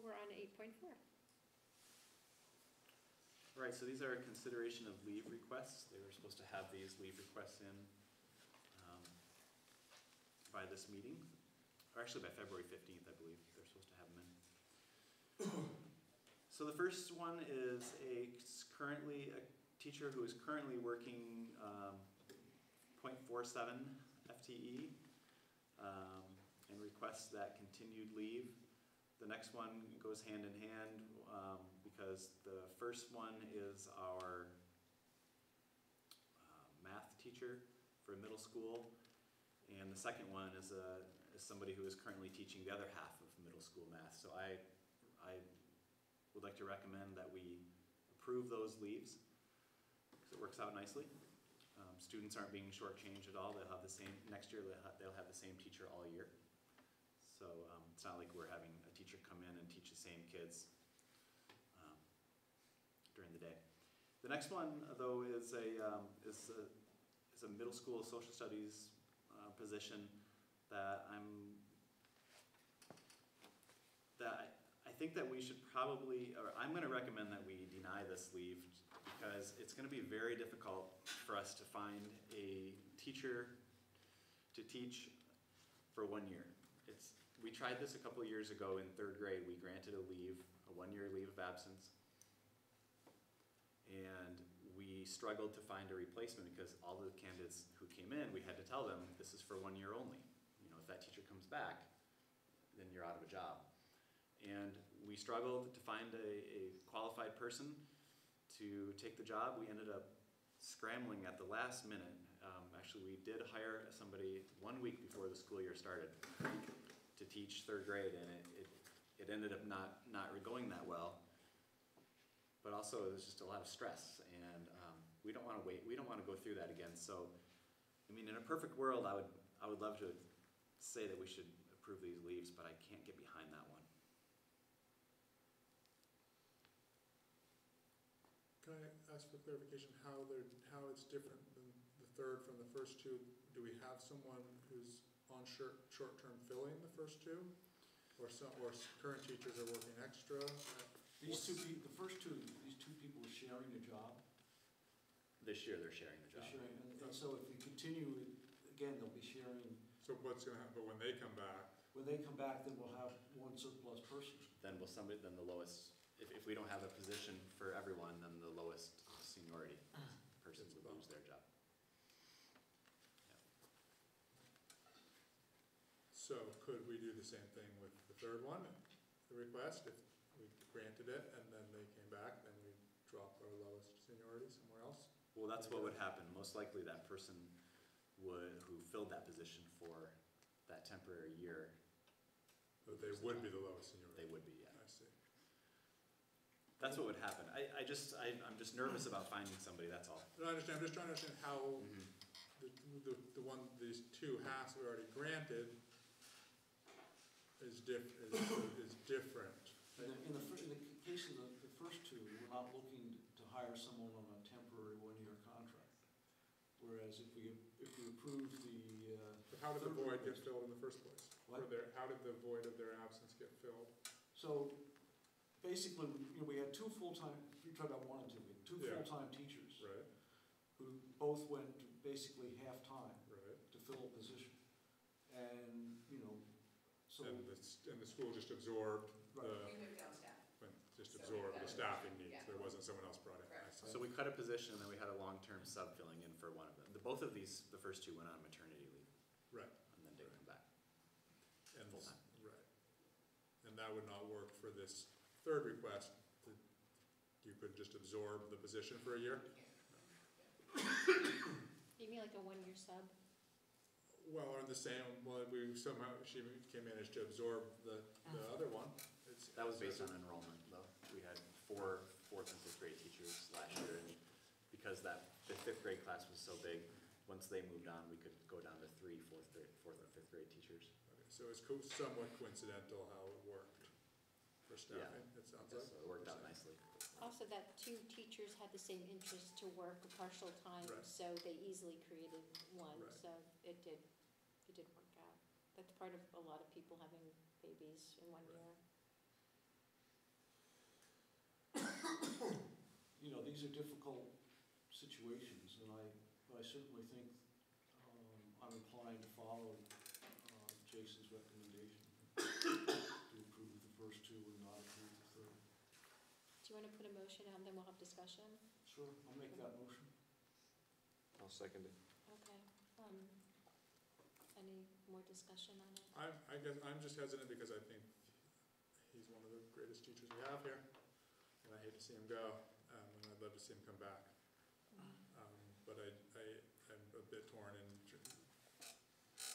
We're on 8.4. Right, so these are a consideration of leave requests. They were supposed to have these leave requests in by this meeting, or actually by February 15th, I believe they're supposed to have them in. So the first one is a teacher who is currently working 0.47 FTE. and requests that continued leave. The next one goes hand in hand because the first one is our math teacher for middle school, and the second one is somebody who is currently teaching the other half of middle school math. So I would like to recommend that we approve those leaves because it works out nicely. Students aren't being shortchanged at all. They'll have the same, next year they'll have the same teacher all year. So it's not like we're having a teacher come in and teach the same kids during the day. The next one, though, is a middle school social studies position that I think that we should probably, or I'm going to recommend that we deny this leave because it's going to be very difficult for us to find a teacher to teach for 1 year. We tried this a couple of years ago in 3rd grade. We granted a 1-year leave of absence. And we struggled to find a replacement because all the candidates who came in, we had to tell them, this is for 1 year only. You know, if that teacher comes back, then you're out of a job. And we struggled to find a qualified person to take the job. We ended up scrambling at the last minute. Actually, we did hire somebody 1 week before the school year started to teach 3rd grade, and it ended up not going that well. But also, it was just a lot of stress, and we don't want to wait. We don't want to go through that again. So, I mean, in a perfect world, I would love to say that we should approve these leaves, but I can't get behind that one. Can I ask for clarification how it's different than the third from the first two? Do we have someone who's on short-term filling the first two? Or current teachers are working extra? These two people are sharing a job. This year, they're sharing the job. And so if we continue, again, they'll be sharing. So what's going to happen, but when they come back? When they come back, then we'll have one surplus person. Then the lowest, if we don't have a position for everyone, then the lowest seniority person would lose their job. So could we do the same thing with the third one, the request? If we granted it and then they came back, then we drop our lowest seniority somewhere else? Well, that's what would happen. Most likely that person who filled that position for that temporary year. But they would be the lowest seniority? They would be, yeah. I see. That's what would happen. I'm just nervous about finding somebody, that's all. No, I understand. I'm just trying to understand how these two halves we already granted is different. In the case of the first two, we're not looking to hire someone on a temporary 1-year contract. Whereas if we approve the But how did the void get filled in the first place? What? How did the void of their absence get filled? So basically, we had two full-time, you tried about 1 and 2, we had two Yeah. full-time teachers Right, who both went to basically half-time right. to fill a position. And, so. And the school just absorbed Right. We moved down staff. just So absorbed the that was- staffing needs. yeah. There wasn't someone else brought in. I Correct. see. So we cut a position and then we had a long-term sub filling in for one of them. Both of these, the first two went on maternity leave Right. and then didn't come back. And Full-time. right. And that would not work for this third request. You could just absorb the position for a year? You mean like a 1-year sub? Well, or the same, she came in as to absorb the other one. That was based on enrollment, though. We had 4 4th and 5th grade teachers last year, and because the 5th grade class was so big, once they moved on, we could go down to 3 4th and 5th grade teachers. Okay, so it's somewhat coincidental how it worked for staffing, it sounds like. So it worked out nicely. Also, that 2 teachers had the same interest to work a partial time, Right. so they easily created one, Right. so it did work out. That's part of a lot of people having babies in 1 year. These are difficult situations, and I certainly think I'm inclined to follow Jason's recommendation to approve the first 2 and not approve the third. Do you want to put a motion out, and then we'll have discussion? Sure, I'll make that motion. I'll second it. Okay. Any more discussion on it? I guess I'm just hesitant because I think he's one of the greatest teachers we have here, and I hate to see him go, and I'd love to see him come back. But I'm a bit torn in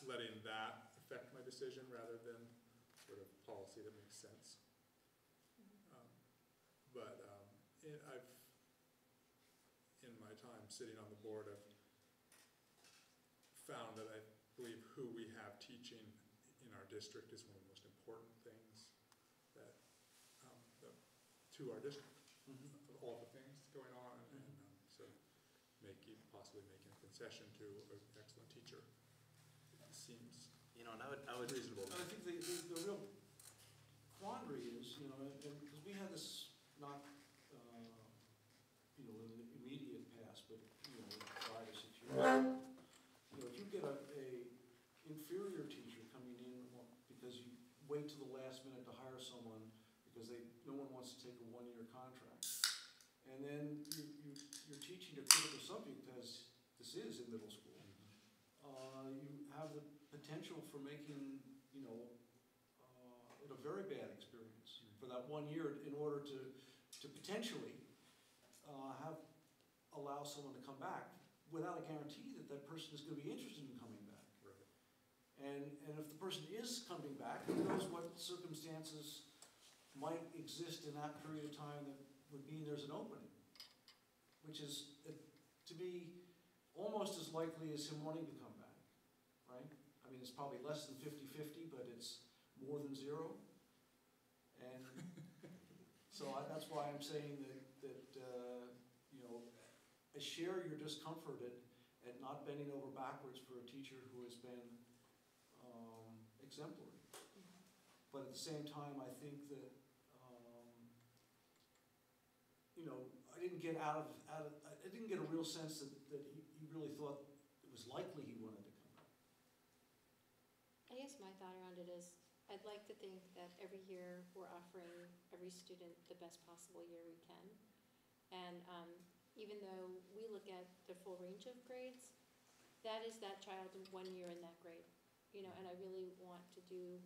letting that affect my decision rather than sort of policy that makes sense. I've, in my time sitting on the board, I've found that I believe who we have teaching in our district is one of the most important things that, to our district, of all the things going on, and so possibly making a concession to an excellent teacher seems, You know, and I would reasonable. And I think the real quandary is, you know, and because we had this not, you know, in the immediate past, but, you know, 5 or 6 years ago, you know, if you get a inferior teacher coming in because you wait till the last minute to hire someone because no one wants to take a 1-year contract, and then you're teaching a critical subject, as this is in middle school, you have the potential for making, you know, it a very bad experience for that 1 year in order to potentially allow someone to come back without a guarantee that that person is going to be interested in coming back. Right. And if the person is coming back, who knows what circumstances might exist in that period of time that would mean there's an opening, which is, to me, almost as likely as him wanting to come back, right? I mean, it's probably less than 50-50, but it's more than 0. And so that's why I'm saying that you know, I share your discomfort at not bending over backwards for a teacher who has been exemplary. But at the same time, I think that, you know, I didn't get a real sense that he really thought it was likely he wanted to come back. I guess my thought around it is, I'd like to think that every year we're offering every student the best possible year we can. And even though we look at the full range of grades, that is that child in 1 year in that grade. You know, and I really want to do,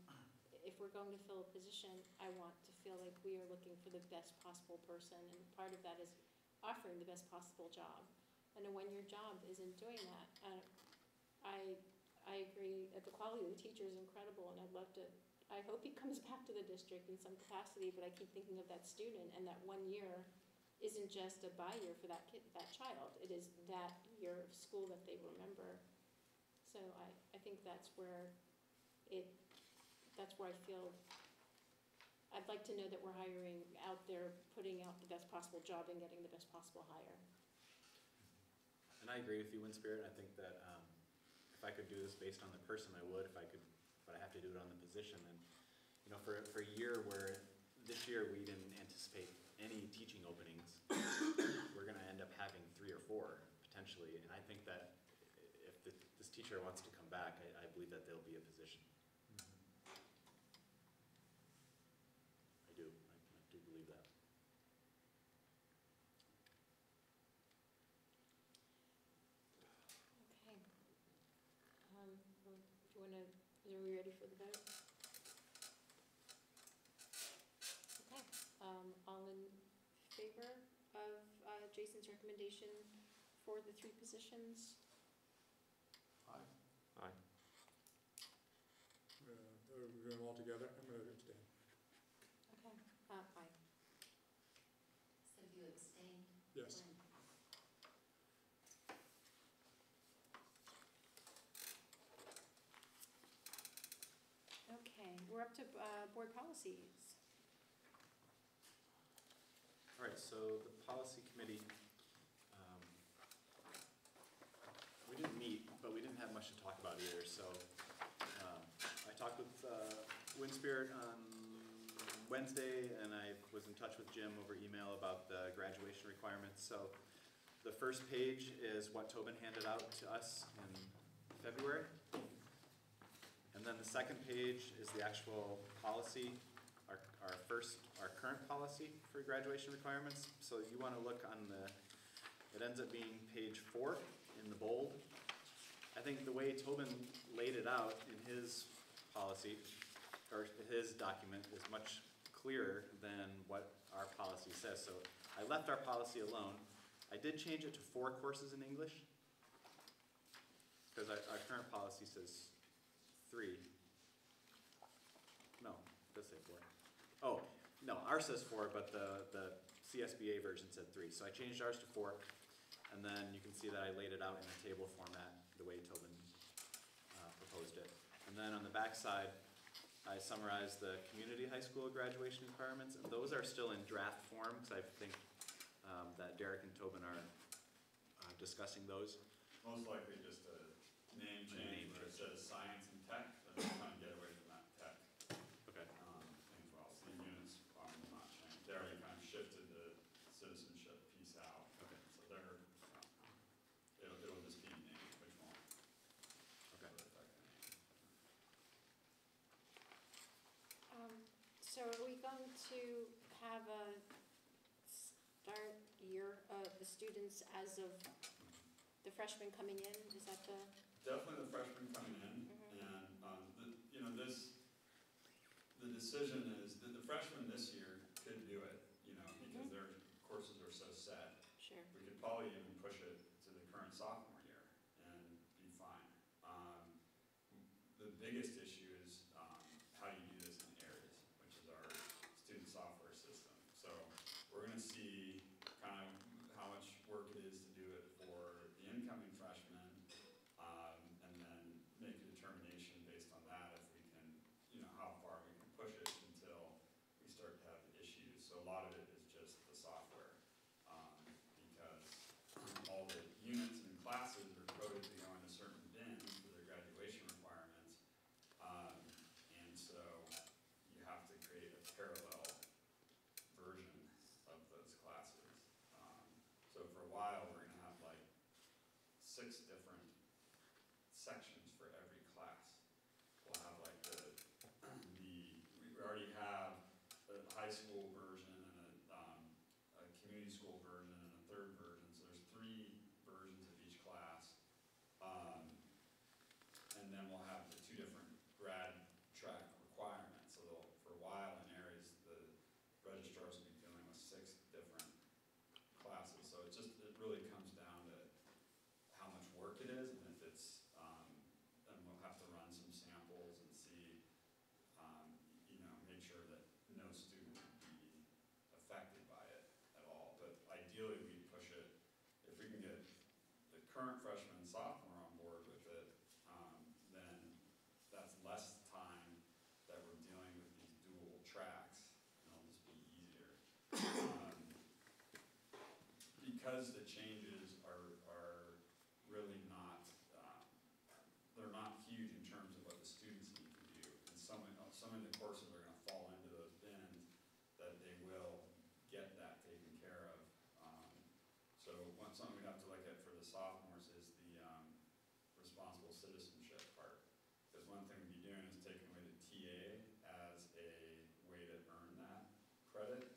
if we're going to fill a position, I want to feel like we are looking for the best possible person, and part of that is offering the best possible job. And a 1-year job isn't doing that. I agree that the quality of the teacher is incredible, and I hope he comes back to the district in some capacity, but I keep thinking of that student, and that 1 year isn't just a bye year for that kid, that child. It is that year of school that they remember. So I think that's where I feel, I'd like to know that we're hiring out there, putting out the best possible job and getting the best possible hire. And I agree with you, Winspirit. I think that if I could do this based on the person, I would. But I have to do it on the position. And you know, for a year where this year we didn't anticipate any teaching openings, we're going to end up having 3 or 4 potentially. And I think that if this teacher wants to come back, I believe that there'll be a position. I do believe that. Okay. Are we ready for the vote? Okay. All in favor of Jason's recommendation for the 3 positions? Aye. Aye. We're going all together. I'm going to abstain. Okay. Aye. So you abstained? Yes. Okay, we're up to board policies. All right, so the policy committee, we didn't meet, but we didn't have much to talk about either. So I talked with Winspirit on Wednesday, and I was in touch with Jim over email about the graduation requirements. So the first page is what Tobin handed out to us in February. And then the second page is the actual policy, our current policy for graduation requirements. So you want to look on it ends up being page 4 in the bold at think the way Tobin laid it out in his policy, or his document, is much clearer than what our policy says. So I left our policy alone. I did change it to 4 courses in English, because our current policy says 3. No, it does say 4. Oh, no, ours says 4, but the CSBA version said 3. So I changed ours to 4, and then you can see that I laid it out in a table format, the way Tobin proposed it. And then on the back side, I summarized the community high school graduation requirements, and those are still in draft form, because I think that Derek and Tobin are discussing those. Most likely just a name change where it says science and tech, and we're trying to get away from that tech Okay. thing as well. So the units will not change. They already kind of shifted the citizenship piece out. Okay. So they're, it'll just be named, which won't. Okay. really affect anything. So are we going to have a start year of the students as of the freshmen coming in? Is that the? Definitely the freshmen coming in, and, the decision is that the freshmen this year could do it, because their courses are so set. Sure. We could probably even push it to the current sophomore year and be fine. The biggest issue is, how you do this in ARES, which is our student software system. So we're gonna see kind of how much work it is to do it for the incoming freshmen, and then make a determination based on that if we can, how far we can push it until we start to have issues. So a lot of it is just the software, because all the units and classes are coded to go into certain bins for their graduation requirements, and so you have to create a parallel version of those classes. So for a while, we're gonna have like 6 different sections for every class. We'll have like we already have a high school version and a community school version and a 3rd version. So there's 3 versions of each class. And then we'll have the 2 different grad track requirements. So for a while in areas, the registrars will be dealing with 6 different classes. So it really comes down to how much work it is, and if it's, and we'll have to run some samples and see, make sure that no student would be affected by it at all. But ideally, we'd push it, if we can get the current freshman and sophomore on board with it, then that's less time that we're dealing with these dual tracks, and it'll just be easier. Because the changes are really not, they're not huge in terms of what the students need to do. And some of the courses are gonna fall into those bins that they will get that taken care of. So something we have to look at for the sophomores is the responsible citizenship part. Because one thing we'd be doing is taking away the TA as a way to earn that credit.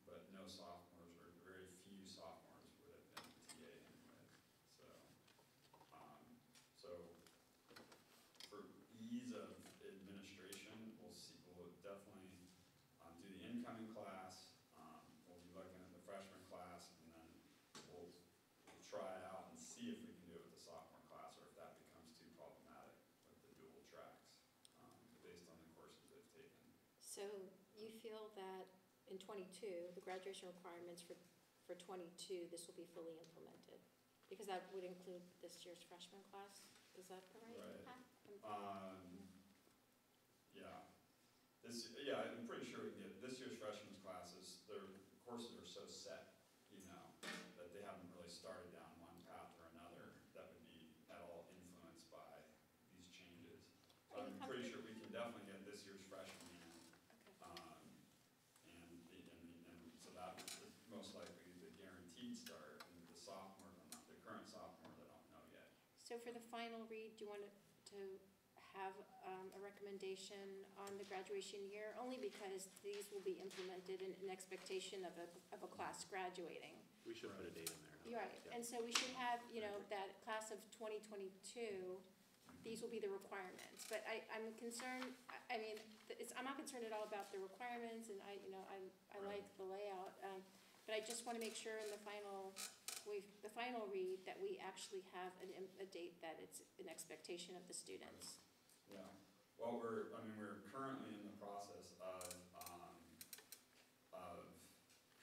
But no sophomores, or very few sophomores, would have been TA anyway. So for ease of administration, we'll definitely do the incoming class. We'll be looking at the freshman class, and then we'll try it out and see if we can do it with the sophomore class, or if that becomes too problematic with the dual tracks, based on the courses they've taken. So you feel that in '22, the graduation requirements for '22, this will be fully implemented? Because that would include this year's freshman class, is that the right path? Yeah. I'm pretty sure we can get this year's freshman's classes. Their courses are so set, that they haven't really started down one path or another that would be at all influenced by these changes. So I'm pretty sure we can definitely get this year's freshman in. And so that is most likely the guaranteed start, and the sophomore, the current sophomores, I don't know yet. So for the final read, do you want to have a recommendation on the graduation year? Only because these will be implemented in expectation of a class graduating. We should put a date in there. You're right, and so we should have, you know, that class of 2022, these will be the requirements. But I'm concerned, I mean, I'm not concerned at all about the requirements, and I like the layout. But I just want to make sure in the final read that we actually have a date that it's an expectation of the students. Yeah, well, we're currently in the process of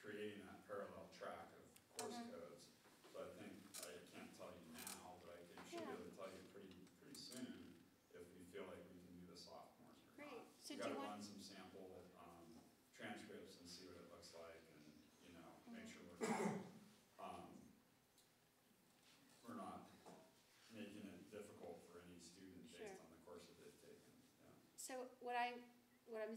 creating that parallel track of course codes. So I think, I can't tell you now, but I should be able to tell you pretty soon if we feel like we can do the sophomores or Great. not. So We do you gotta want, run some sample transcripts and see what it looks like, and, you know, make sure we're not making it difficult for any student based on the course that they've taken. Yeah. so what I'm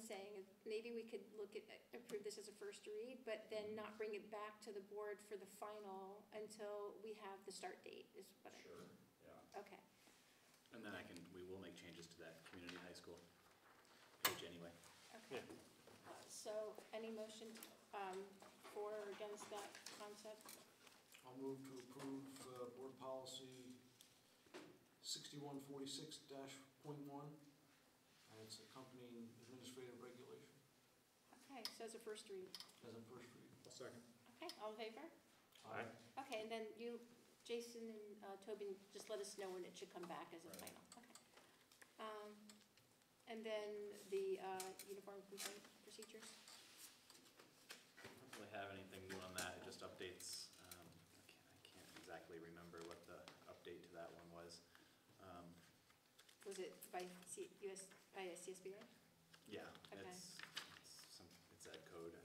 saying is maybe we could look at, approve this as a first read, but then not bring it back to the board for the final until we have the start date, is what I. Sure, yeah. Okay, And then we will make changes to that community high school page anyway. okay. So any motion for or against that concept? I'll move to approve board policy 6146-.1, and its accompanying administrative regulation Okay, so as a first read. as a first read. I'll second. Okay, all in favor? Aye. Okay, and then you, Jason and Tobin, just let us know when it should come back as a Right. final. Okay. And then the uniform complaint procedures? I don't really have anything new on that, it just updates, I can't exactly remember what the update to that one was. Was it by CSBA? Yeah, Okay. it's ed code, do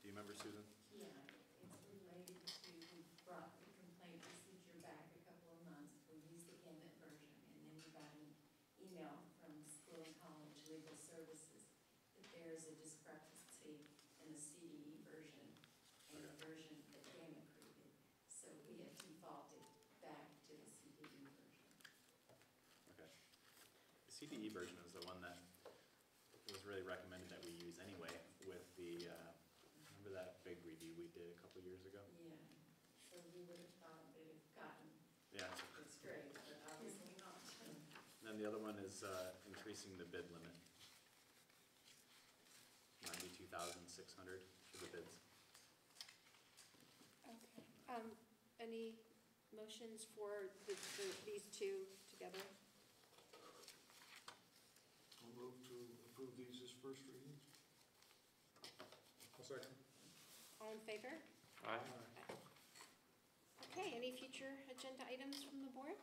you remember, Susan? Yeah, it's related to, we brought the complaint procedure back a couple of months, we used the gamut version, and then we got an email from School and College Legal Services that there is a discrepancy in the CDE version and the version that gamut created. So we have defaulted back to the CDE version. Okay. The CDE version is the one that was really recommended that we use anyway with the, remember that big review we did a couple years ago? Yeah, so we would have thought that it gotten Yeah. it straight, but obviously not. And then the other one is increasing the bid limit. 92,600 for the bids. Okay. Any motions for these two together? I'll move to approve these as first readings. I'll second. All in favor? Aye. Okay, any future agenda items from the board?